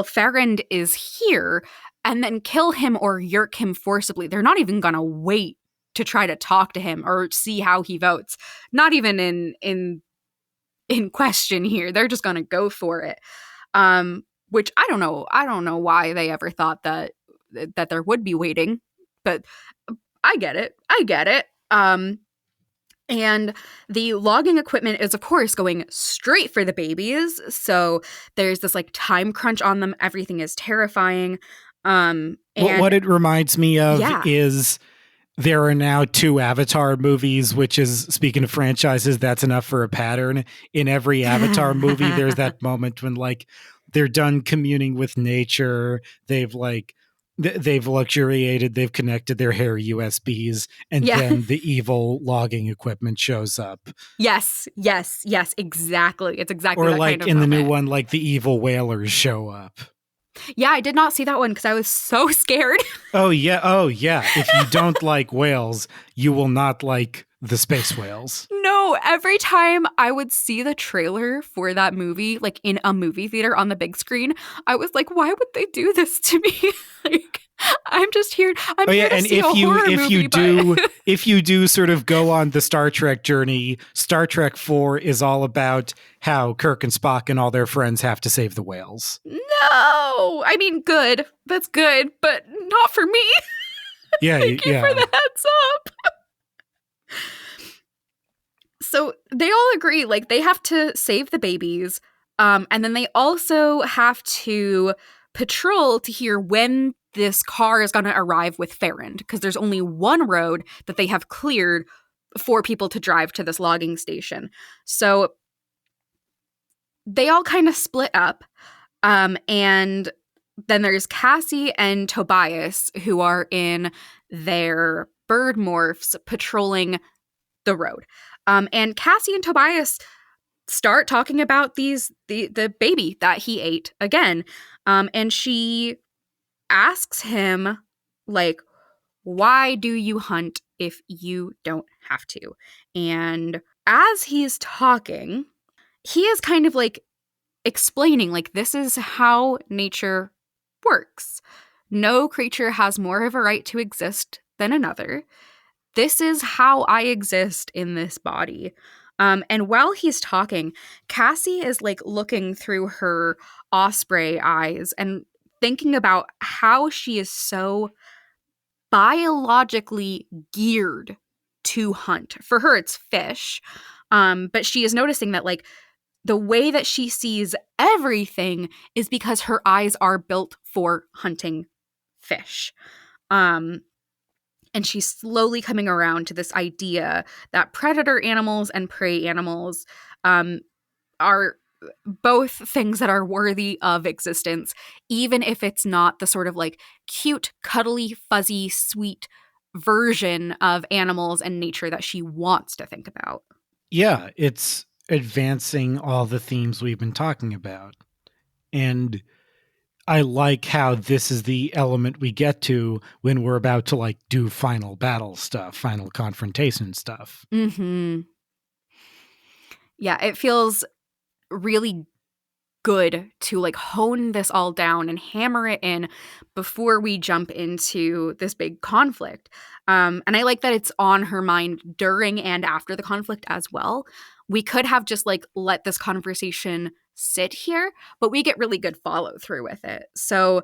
Farrand is here and then kill him or yerk him forcibly. They're not even gonna wait to try to talk to him or see how he votes. Not even in question here. They're just gonna go for it. Which I don't know. I don't know why they ever thought that there would be waiting, but I get it. And the logging equipment is, of course, going straight for the babies. So there's this like time crunch on them. Everything is terrifying. And what it reminds me of is there are now 2 Avatar movies, which is, speaking of franchises, that's enough for a pattern. In every Avatar movie, there's that moment when like they're done communing with nature. They've like they've luxuriated, they've connected their hair USBs, and then the evil logging equipment shows up. Yes, exactly. It's exactly or that like kind of in moment. The new one, like the evil whalers show up. Yeah, I did not see that one because I was so scared. Oh yeah. If you don't like whales, you will not like the space whales. No, every time I would see the trailer for that movie, like in a movie theater on the big screen, I was like, why would they do this to me? Like, I'm just here. I'm here to see a horror movie. If you do sort of go on the Star Trek journey, Star Trek 4 is all about how Kirk and Spock and all their friends have to save the whales. No, I mean, good. That's good, but not for me. Yeah, Thank you for the heads up. So they all agree, like, they have to save the babies, and then they also have to patrol to hear when this car is going to arrive with Farrand, because there's only one road that they have cleared for people to drive to this logging station. So they all kind of split up, and then there's Cassie and Tobias, who are in their bird morphs patrolling the road. And Cassie and Tobias start talking about the baby that he ate again. And she asks him, like, why do you hunt if you don't have to? And as he's talking, he is kind of like explaining, like, this is how nature works. No creature has more of a right to exist than another. This is how I exist in this body. And while he's talking, Cassie is like looking through her osprey eyes and thinking about how she is so biologically geared to hunt. For her, it's fish. But she is noticing that, like, the way that she sees everything is because her eyes are built for hunting fish. And she's slowly coming around to this idea that predator animals and prey animals are both things that are worthy of existence, even if it's not the sort of like cute, cuddly, fuzzy, sweet version of animals and nature that she wants to think about. Yeah, it's advancing all the themes we've been talking about. And I like how this is the element we get to when we're about to like do final battle stuff, final confrontation stuff. Mm-hmm. Yeah, it feels really good to like hone this all down and hammer it in before we jump into this big conflict. And I like that it's on her mind during and after the conflict as well. We could have just like let this conversation sit here, but we get really good follow through with it. So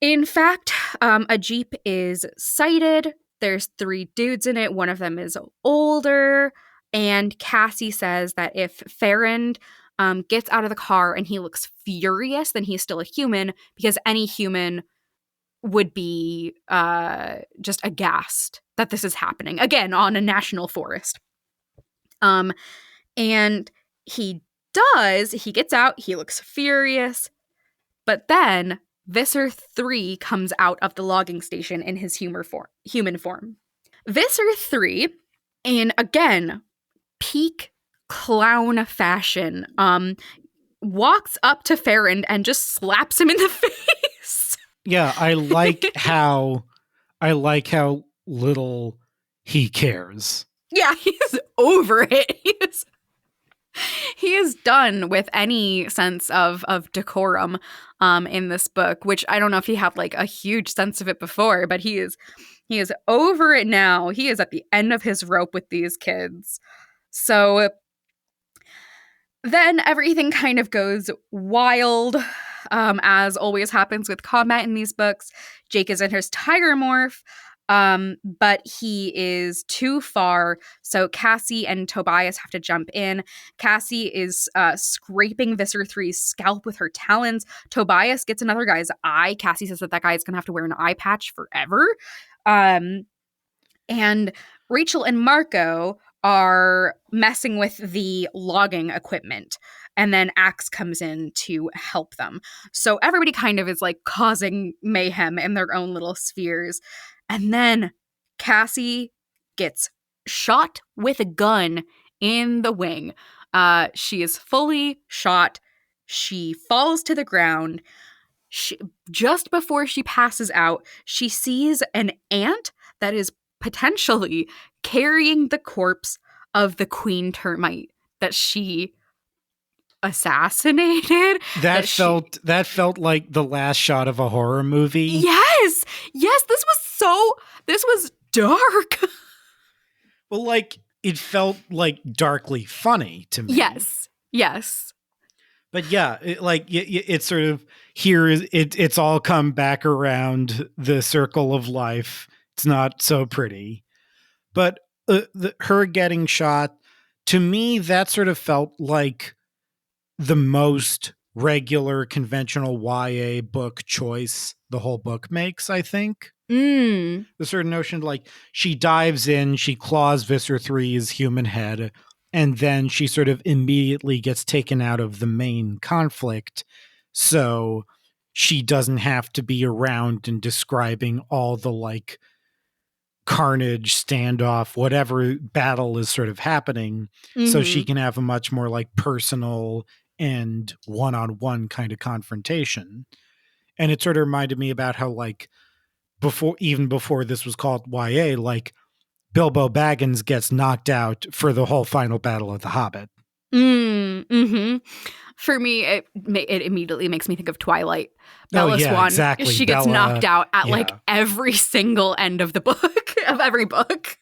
in fact, a Jeep is sighted. There's 3 dudes in it. One of them is older. And Cassie says that if Farrand gets out of the car and he looks furious, then he's still a human, because any human would be just aghast that this is happening, again, on a national forest. And he does. He gets out. He looks furious. But then Visser 3 comes out of the logging station in his human form. Visser 3, in, again, peak clown fashion, walks up to Farrand and just slaps him in the face. Yeah, I like how little he cares. Yeah, he's over it. He is done with any sense of decorum in this book, which I don't know if he had like a huge sense of it before, but he is over it now. He is at the end of his rope with these kids. So then everything kind of goes wild, as always happens with combat in these books. Jake is in his tiger morph, but he is too far, so Cassie and Tobias have to jump in. Cassie is scraping Visser 3's scalp with her talons. Tobias gets another guy's eye. Cassie says that guy is going to have to wear an eye patch forever. And Rachel and Marco are messing with the logging equipment, and then Axe comes in to help them. So everybody kind of is like causing mayhem in their own little spheres. And then Cassie gets shot with a gun in the wing. She is fully shot. She falls to the ground. Just before she passes out, she sees an ant that is potentially carrying the corpse of the queen termite that she assassinated. That felt like the last shot of a horror movie. Yes, this was dark. Well, like, it felt like darkly funny to me. Yes. But yeah, it's sort of it's all come back around the circle of life. It's not so pretty, but her getting shot, to me, that sort of felt like the most regular, conventional YA book choice the whole book makes, I think. The sort of notion, like, she dives in, she claws Visser 3's human head, and then she sort of immediately gets taken out of the main conflict, so she doesn't have to be around and describing all the, like, carnage, standoff, whatever battle is sort of happening, so she can have a much more, like, personal and one-on-one kind of confrontation. And it sort of reminded me about how, like, before this was called YA, like, Bilbo Baggins gets knocked out for the whole final battle of the Hobbit. For me, it immediately makes me think of Twilight. Bella Swan, exactly. She gets knocked out at like every single end of the book, of every book.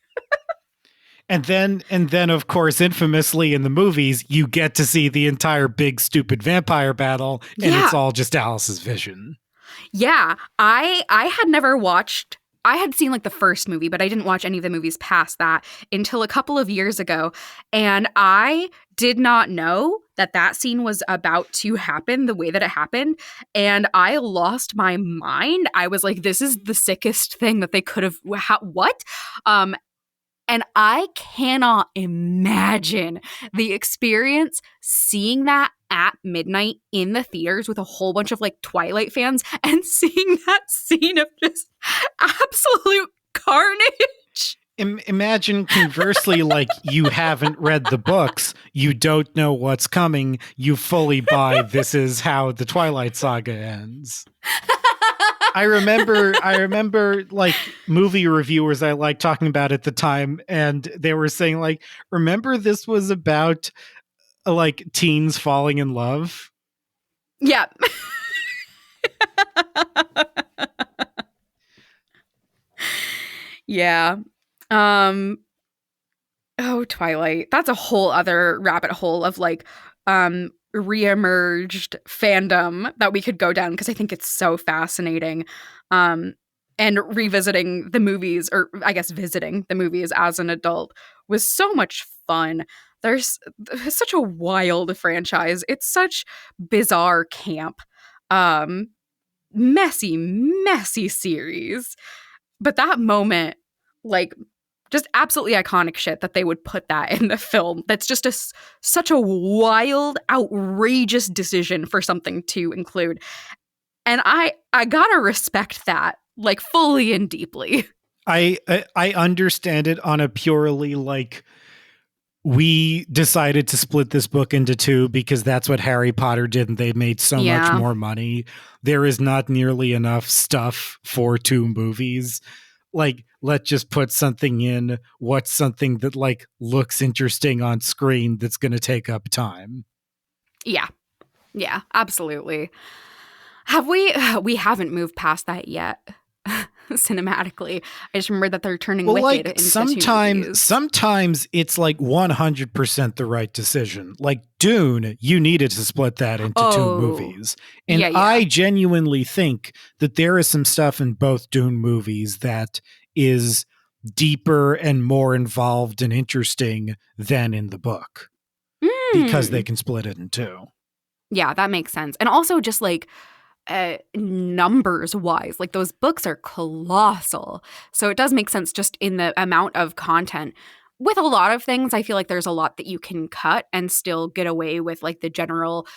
And then, of course, infamously in the movies, you get to see the entire big, stupid vampire battle, and it's all just Alice's vision. Yeah, I had never watched I had seen like the first movie, but I didn't watch any of the movies past that until a couple of years ago. And I did not know that that scene was about to happen the way that it happened. And I lost my mind. I was like, this is the sickest thing that they could have. What? And I cannot imagine the experience seeing that at midnight in the theaters with a whole bunch of like Twilight fans and seeing that scene of just absolute carnage. Imagine conversely, like you haven't read the books, you don't know what's coming, you fully buy this is how the Twilight Saga ends. I remember like movie reviewers I liked talking about at the time, and they were saying like, remember this was about like teens falling in love? Yeah. Yeah. Oh, Twilight. That's a whole other rabbit hole of like reemerged fandom that we could go down because I think it's so fascinating. And revisiting the movies, or I guess visiting the movies as an adult, was so much fun. There's such a wild franchise. It's such bizarre camp. Messy, messy series. But that moment, like, just absolutely iconic shit that they would put that in the film. That's just such a wild, outrageous decision for something to include. And I gotta respect that, like, fully and deeply. I understand it on a purely like, we decided to split this book into two because that's what Harry Potter did and they made so much more money. There is not nearly enough stuff for two movies. Like, let's just put something in. What's something that like looks interesting on screen that's going to take up time? Yeah, absolutely. We haven't moved past that yet. Cinematically, I just remember that they're turning Wicked like into sometimes it's like 100% the right decision. Like Dune, you needed to split that into two movies, and I genuinely think that there is some stuff in both Dune movies that is deeper and more involved and interesting than in the book because they can split it in two. Yeah, that makes sense, and also just like. Numbers wise, like those books are colossal. So it does make sense just in the amount of content. With a lot of things, I feel like there's a lot that you can cut and still get away with like the general,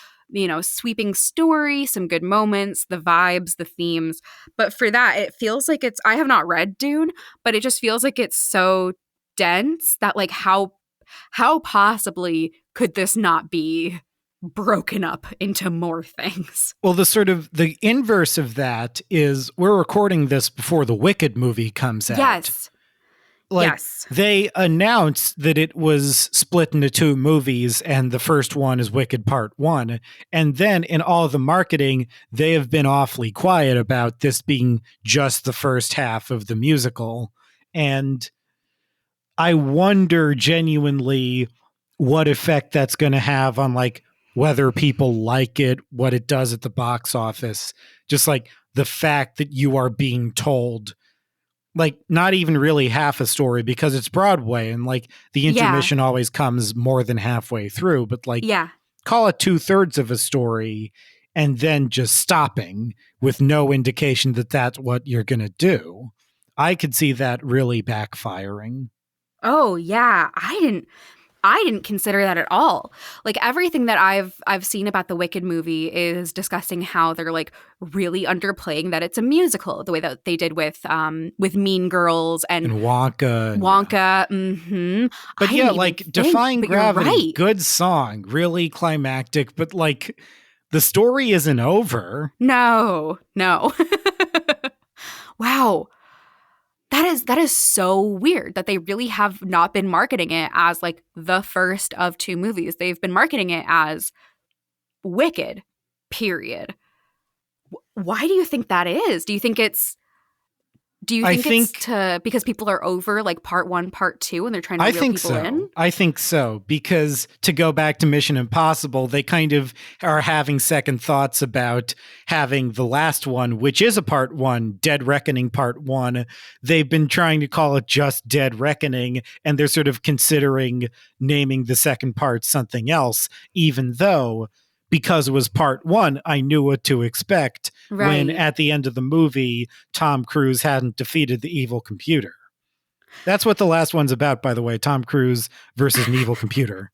sweeping story, some good moments, the vibes, the themes. But for that, it feels like I have not read Dune, but it just feels like it's so dense that like how possibly could this not be broken up into more things? Well, the inverse of that is we're recording this before the Wicked movie comes out. Yes. They announced that it was split into two movies and the first one is Wicked Part 1. And then in all the marketing, they have been awfully quiet about this being just the first half of the musical. And I wonder genuinely what effect that's going to have on like whether people like it, what it does at the box office, just like the fact that you are being told like not even really half a story because it's Broadway and like the intermission always comes more than halfway through, but like call it 2/3 of a story and then just stopping with no indication that that's what you're going to do. I could see that really backfiring. Oh yeah, I didn't consider that at all. Like everything that I've seen about the Wicked movie is discussing how they're like really underplaying that it's a musical, the way that they did with Mean Girls and Wonka. Mm-hmm. But yeah, like Defying Gravity, good song, really climactic, but like the story isn't over. No. Wow. That is so weird that they really have not been marketing it as like the first of two movies. They've been marketing it as Wicked, period. Why do you think that is? Do you think Do you I think it's because people are over like part 1, part 2, and they're trying to reel people in? I think so, because to go back to Mission Impossible, they kind of are having second thoughts about having the last one, which is a part 1, Dead Reckoning part 1. They've been trying to call it just Dead Reckoning, and they're sort of considering naming the second part something else, even though, because it was part 1, I knew what to expect when at the end of the movie, Tom Cruise hadn't defeated the evil computer. That's what the last one's about, by the way. Tom Cruise versus an evil computer.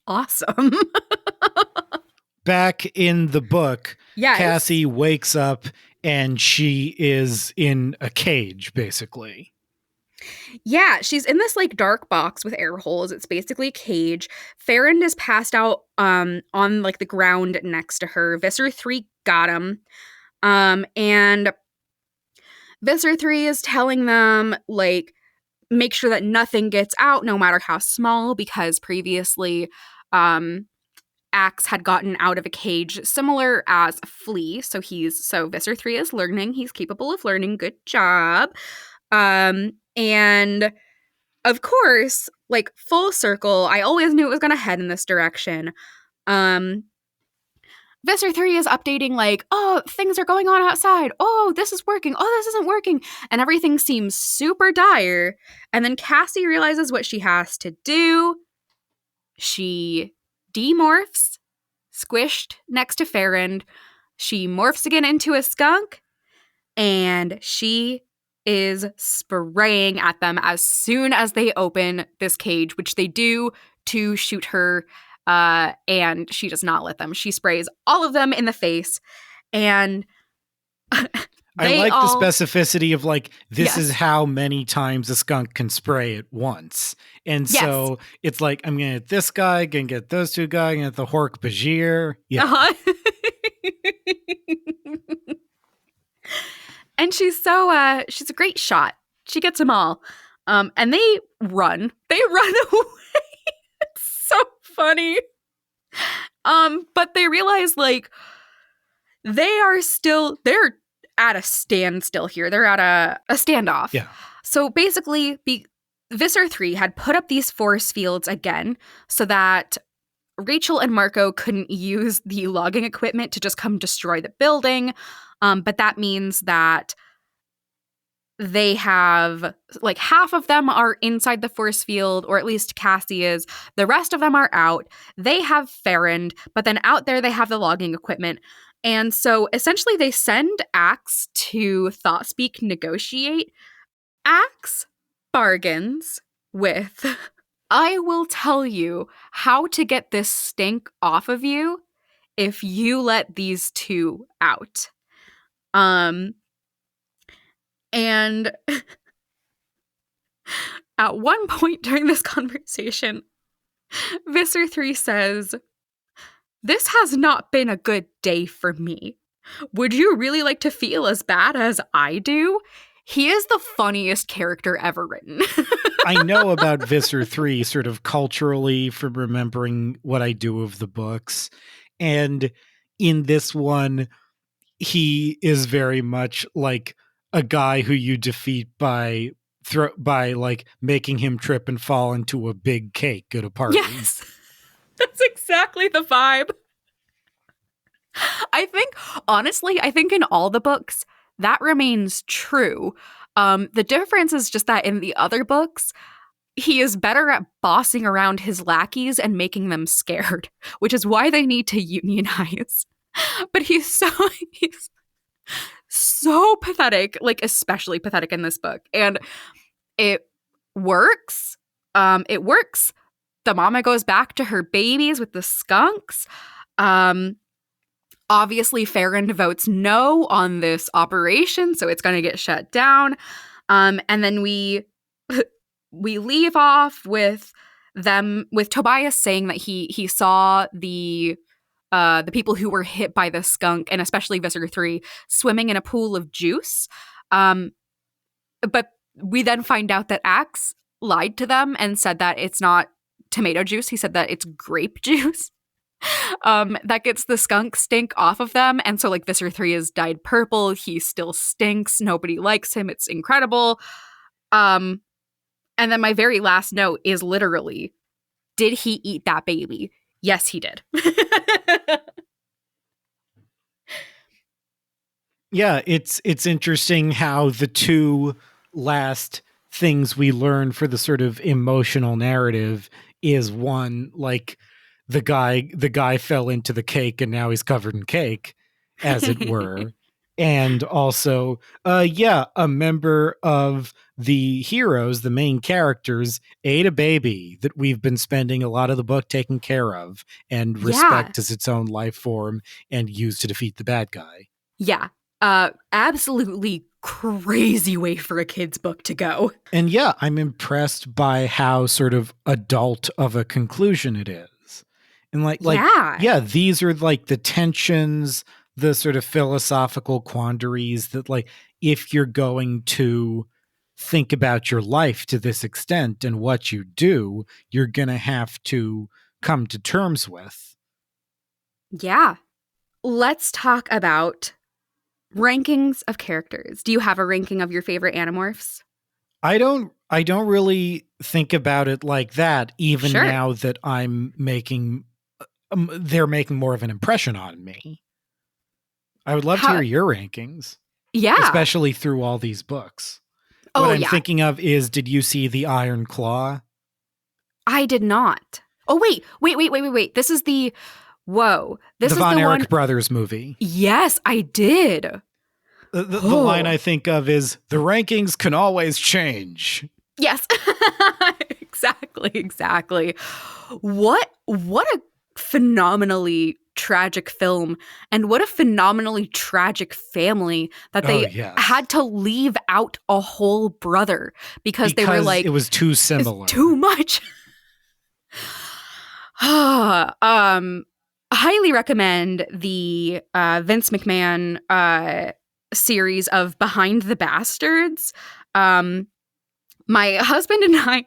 Awesome. Back in the book, yes. Cassie wakes up and she is in a cage, basically. Yeah, she's in this like dark box with air holes. It's basically a cage. Farron is passed out on like the ground next to her. Visser 3 got him. And Visser 3 is telling them, like, make sure that nothing gets out, no matter how small, because previously Axe had gotten out of a cage similar as a flea. So Visser 3 is learning. He's capable of learning. Good job. And of course, like full circle, I always knew it was going to head in this direction. Visser 3 is updating like, oh, things are going on outside. Oh, this is working. Oh, this isn't working. And everything seems super dire. And then Cassie realizes what she has to do. She demorphs, squished next to Farron. She morphs again into a skunk. And she is spraying at them as soon as they open this cage, which they do to shoot her. And she does not let them. She sprays all of them in the face. And I like the specificity of like, this is how many times a skunk can spray at once. And so it's like, I'm going to get this guy, going to get those two guys, going to get the Hork Bajir. Yeah. Uh-huh. And she's a great shot. She gets them all. And they run. They run away. It's so funny. But they realize like they're at a standstill here. They're at a standoff. Yeah. So basically, Visser 3 had put up these force fields again so that Rachel and Marco couldn't use the logging equipment to just come destroy the building. But that means that they have, like, half of them are inside the force field, or at least Cassie is. The rest of them are out. They have Farron, but then out there they have the logging equipment. And so essentially they send Axe to ThoughtSpeak negotiate. Axe bargains with, I will tell you how to get this stink off of you if you let these two out. And at one point during this conversation, Visser 3 says, "This has not been a good day for me. Would you really like to feel as bad as I do?" He is the funniest character ever written. I know about Visser 3 sort of culturally from remembering what I do of the books. And in this one, he is very much like a guy who you defeat by like making him trip and fall into a big cake at a party. Yes, that's exactly the vibe. I think, honestly, in all the books, that remains true. The difference is just that in the other books, he is better at bossing around his lackeys and making them scared, which is why they need to unionize. But he's so pathetic, like especially pathetic in this book. And it works. It works. The mama goes back to her babies with the skunks. Obviously, Farron votes no on this operation, so it's going to get shut down. And then we leave off with Tobias saying that he saw the people who were hit by the skunk, and especially Visser 3, swimming in a pool of juice. But we then find out that Axe lied to them and said that it's not tomato juice. He said that it's grape juice. that gets the skunk stink off of them. And so like Visser 3 is dyed purple. He still stinks. Nobody likes him. It's incredible. And then my very last note is literally, did he eat that baby? Yes, he did. Yeah, it's interesting how the two last things we learn for the sort of emotional narrative is one, like the guy fell into the cake and now he's covered in cake, as it were. And also, a member of the heroes, the main characters, ate a baby that we've been spending a lot of the book taking care of and respect as its own life form and use to defeat the bad guy. Yeah. Absolutely crazy way for a kid's book to go. And yeah, I'm impressed by how sort of adult of a conclusion it is. And these are like the tensions, the sort of philosophical quandaries that, like, if you're going to think about your life to this extent and what you do, you're going to have to come to terms with. Yeah. Let's talk about rankings of characters. Do you have a ranking of your favorite Animorphs? I don't really think about it like that, even now that I'm making they're making more of an impression on me. I would love to hear your rankings. Yeah. Especially through all these books. What I'm thinking of is, did you see The Iron Claw? I did not. Oh, wait. This is the... Whoa. This is the Von Erich one... Brothers movie. Yes, I did. The line I think of is, the rankings can always change. Yes. Exactly. What a phenomenally tragic film, and what a phenomenally tragic family that they had to leave out a whole brother because they were like, it was too similar. It's too much. Highly recommend the Vince McMahon series of Behind the Bastards. My husband and I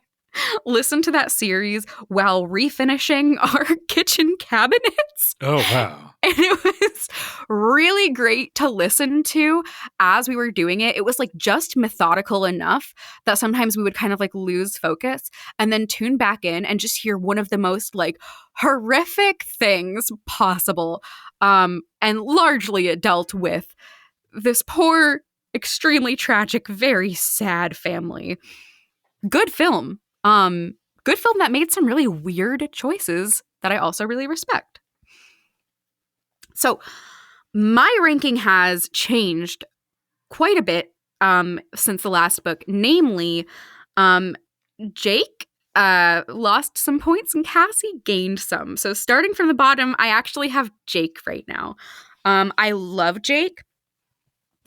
listened to that series while refinishing our kitchen cabinets. Oh, wow. And it was really great to listen to as we were doing it. It was like just methodical enough that sometimes we would kind of like lose focus and then tune back in and just hear one of the most like horrific things possible. And largely it dealt with this poor, extremely tragic, very sad family. Good film. Good film that made some really weird choices that I also really respect. So my ranking has changed quite a bit since the last book. Namely, Jake lost some points and Cassie gained some. So starting from the bottom, I actually have Jake right now. I love Jake.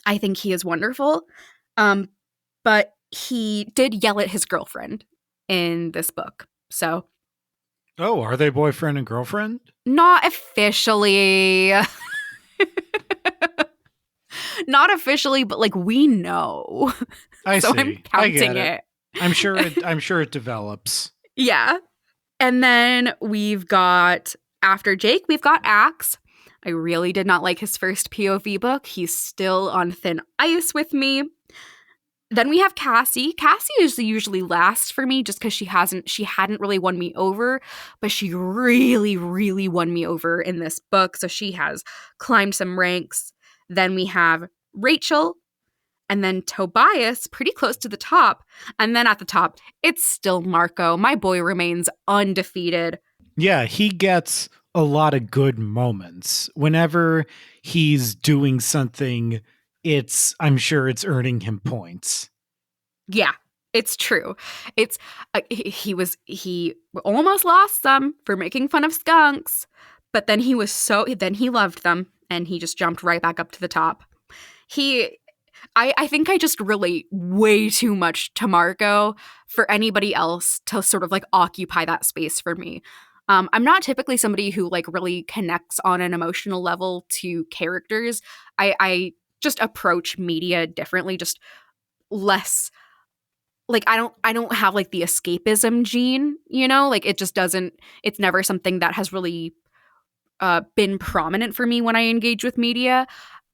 I think he is wonderful. But he did yell at his girlfriend in this book. So. Oh, are they boyfriend and girlfriend? Not officially. Not officially, but like we know. I see. I'm counting it. I'm sure it develops. Yeah. And then we've got, after Jake, we've got Axe. I really did not like his first POV book. He's still on thin ice with me. Then we have Cassie. Cassie is usually last for me just because she hadn't really won me over, but she really, really won me over in this book. So she has climbed some ranks. Then we have Rachel, and then Tobias pretty close to the top. And then at the top, it's still Marco. My boy remains undefeated. Yeah, he gets a lot of good moments. Whenever he's doing something, I'm sure it's earning him points. Yeah, it's true. It's he almost lost some for making fun of skunks, but then he loved them and he just jumped right back up to the top. I think I just relate way too much to Marco for anybody else to sort of like occupy that space for me. I'm not typically somebody who like really connects on an emotional level to characters. I just approach media differently, just less like I don't have like the escapism gene, you know, like it just doesn't, it's never something that has really been prominent for me when I engage with media.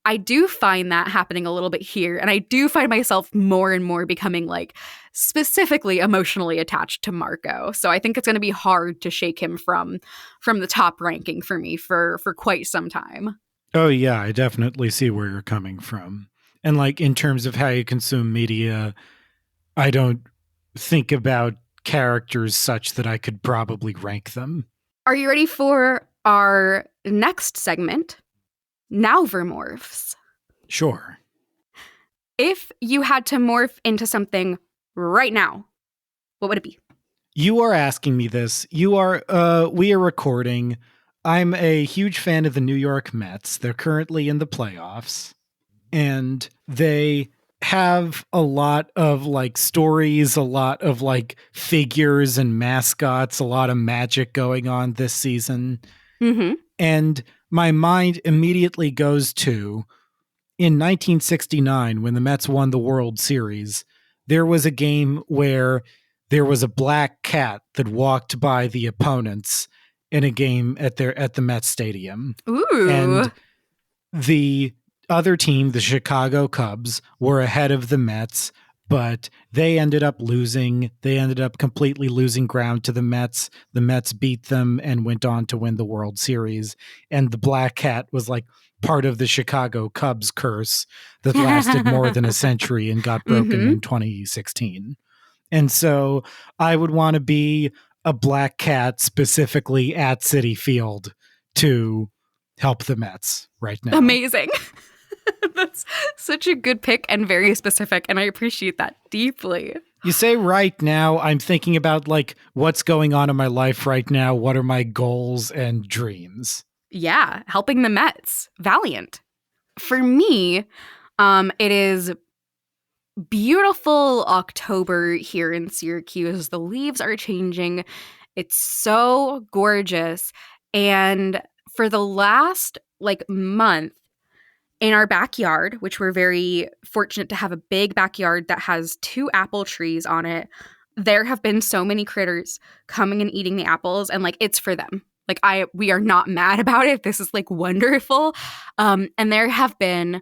I do find that happening a little bit here, and I do find myself more and more becoming like specifically emotionally attached to Marco. So I think it's going to be hard to shake him from the top ranking for me for quite some time. Oh yeah, I definitely see where you're coming from. And like in terms of how you consume media, I don't think about characters such that I could probably rank them. Are you ready for our next segment? Nowvermorphs. Sure. If you had to morph into something right now, what would it be? You are asking me this. We are recording. I'm a huge fan of the New York Mets. They're currently in the playoffs, and they have a lot of like stories, a lot of like figures and mascots, a lot of magic going on this season. Mm-hmm. And my mind immediately goes to in 1969 when the Mets won the World Series. There was a game where there was a black cat that walked by the opponents in a game at the Mets stadium. Ooh. And the other team, the Chicago Cubs, were ahead of the Mets, but they ended up losing. They ended up completely losing ground to the Mets. The Mets beat them and went on to win the World Series. And the black cat was like part of the Chicago Cubs curse that lasted more than a century and got broken in 2016. And so I would want to be a black cat specifically at Citi Field to help the Mets right now. Amazing. That's such a good pick and very specific, and I appreciate that deeply. You say right now, I'm thinking about like what's going on in my life right now. What are my goals and dreams? Helping the Mets. Valiant. For me, it is beautiful October here in Syracuse. The leaves are changing. It's so gorgeous. And for the last like month, in our backyard, which we're very fortunate to have a big backyard that has 2 apple trees on it, there have been so many critters coming and eating the apples, and like it's for them. Like we are not mad about it. This is like wonderful. And there have been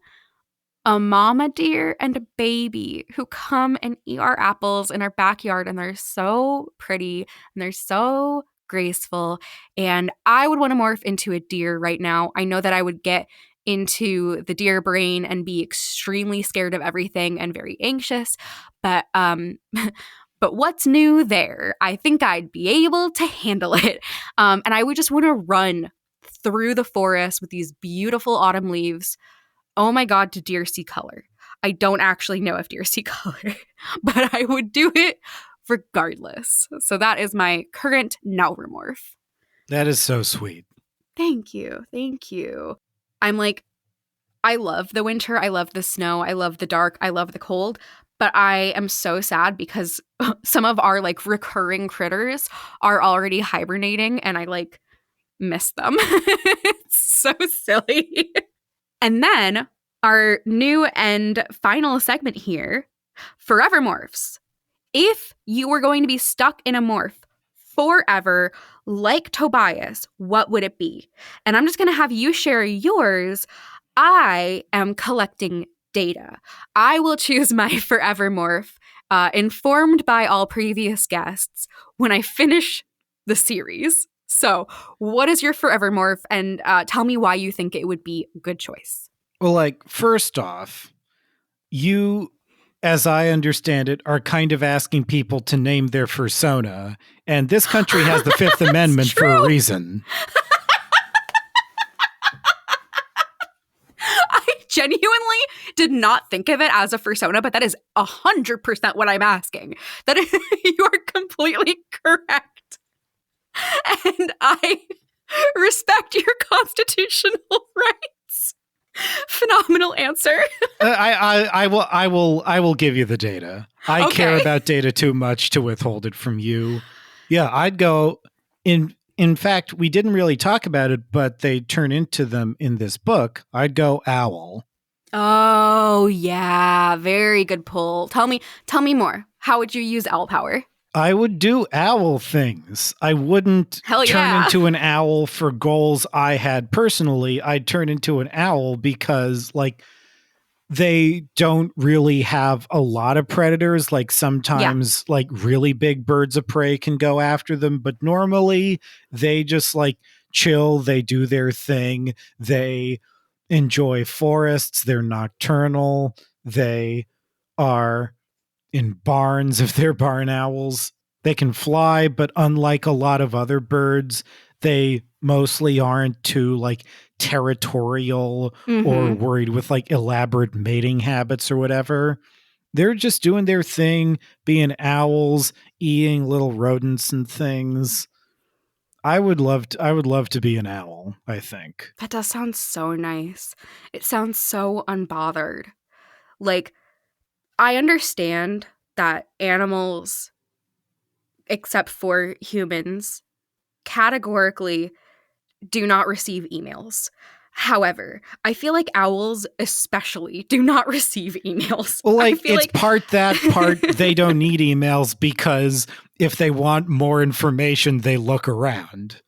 a mama deer and a baby who come and eat our apples in our backyard, and they're so pretty and they're so graceful. And I would want to morph into a deer right now. I know that I would get into the deer brain and be extremely scared of everything and very anxious, but what's new there? I think I'd be able to handle it. And I would just want to run through the forest with these beautiful autumn leaves. Oh my God, do deer see color? I don't actually know if deer see color, but I would do it regardless. So that is my current Nowvermorph. That is so sweet. Thank you. Thank you. I'm like, I love the winter. I love the snow. I love the dark. I love the cold. But I am so sad because some of our like recurring critters are already hibernating and I like miss them. It's so silly. And then our new and final segment here, FOREVERMORPHs. If you were going to be stuck in a morph forever, like Tobias, what would it be? And I'm just going to have you share yours. I am collecting data. I will choose my forever morph, informed by all previous guests, when I finish the series. So, what is your forever morph? And tell me why you think it would be a good choice. Well, like, first off, you, as I understand it, are kind of asking people to name their fursona. And this country has the Fifth Amendment for a reason. I genuinely did not think of it as a fursona, but that is 100% what I'm asking. That is, you are completely correct. And I respect your constitutional rights. Phenomenal answer. I will give you the data. I care about data too much to withhold it from you. Yeah, I'd go in fact, we didn't really talk about it, but they turn into them in this book. I'd go owl. Oh, yeah, very good pull. Tell me more. How would you use owl power? I would do owl things. I wouldn't turn into an owl for goals I had personally. I'd turn into an owl because, like, they don't really have a lot of predators. Like, sometimes like really big birds of prey can go after them, but normally they just like chill. They do their thing. They enjoy forests. They're nocturnal. They are in barns if they're barn owls. They can fly, but unlike a lot of other birds, they mostly aren't too like territorial or worried with like elaborate mating habits or whatever. They're just doing their thing, being owls, eating little rodents and things. I would love to be an owl, I think. That does sound so nice. It sounds so unbothered. Like, I understand that animals, except for humans, categorically do not receive emails. However, I feel like owls especially do not receive emails. Well, like, it's like part that, part they don't need emails because if they want more information, they look around.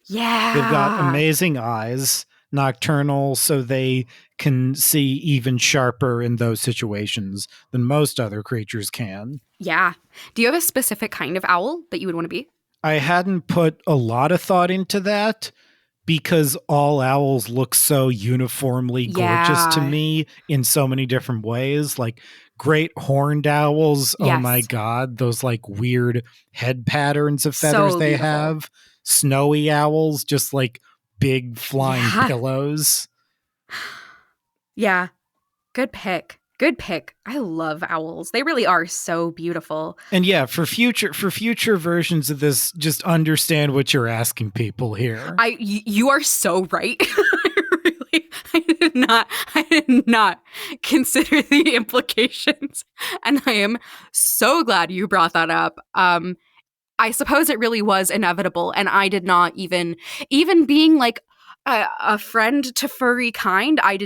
Yeah. They've got amazing eyes, nocturnal, so they can see even sharper in those situations than most other creatures can. Yeah. Do you have a specific kind of owl that you would want to be? I hadn't put a lot of thought into that because all owls look so uniformly gorgeous to me in so many different ways. Like great horned owls. Yes. Oh my God. Those like weird head patterns of feathers they have. Snowy owls, just like big flying pillows. Yeah. Good pick. Good pick. I love owls. They really are so beautiful. And yeah, for future versions of this, just understand what you're asking people here. You are so right. I did not consider the implications. And I am so glad you brought that up. I suppose it really was inevitable. And I did not even being like a friend to furry kind, I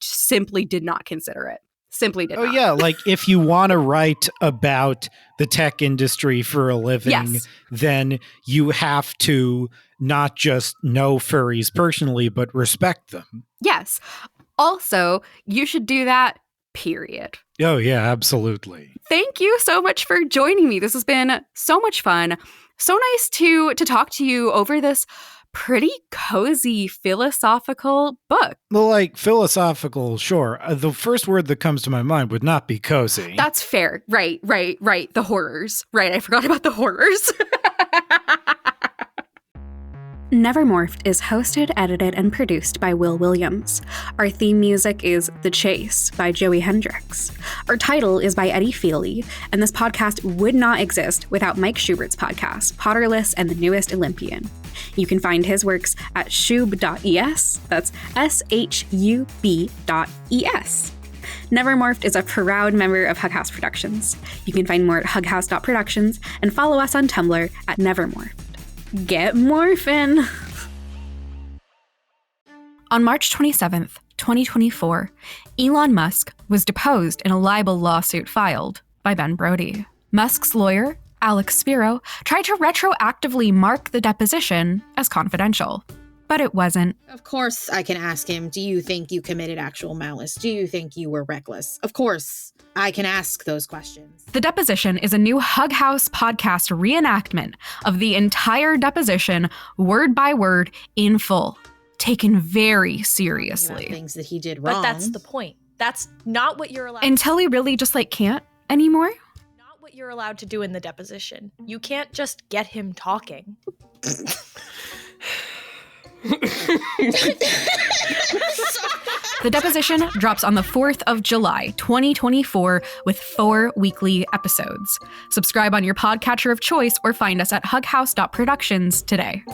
simply did not consider it. Simply did not. Oh, yeah. Like, if you want to write about the tech industry for a living, then you have to not just know furries personally, but respect them. Yes. Also, you should do that, period. Oh, yeah, absolutely. Thank you so much for joining me. This has been so much fun. So nice to talk to you over this pretty cozy philosophical book. Well, like, philosophical, sure. The first word that comes to my mind would not be cozy. That's fair. Right. The horrors. Right, I forgot about the horrors. Nevermorphed is hosted, edited, and produced by Will Williams. Our theme music is The Chase by Joey Hendricks. Our title is by Eddie Feely, and this podcast would not exist without Mike Schubert's podcast, Potterless and the Newest Olympian. You can find his works at shub.es, that's shub.es. Nevermorphed is a proud member of Hug House Productions. You can find more at hughouse.productions and follow us on Tumblr at Nevermorphed. Get morphin'! On March 27th, 2024, Elon Musk was deposed in a libel lawsuit filed by Ben Brody. Musk's lawyer, Alex Spiro, tried to retroactively mark the deposition as confidential, but it wasn't. Of course I can ask him, do you think you committed actual malice? Do you think you were reckless? Of course I can ask those questions. The deposition is a new Hug House podcast reenactment of the entire deposition, word by word, in full, taken very seriously. Things that he did wrong. But that's the point. That's not what you're allowed Until he really just can't anymore? Not what you're allowed to do in the deposition. You can't just get him talking. The deposition drops on the 4th of July, 2024, with 4 weekly episodes. Subscribe on your podcatcher of choice or find us at hughouse.productions today.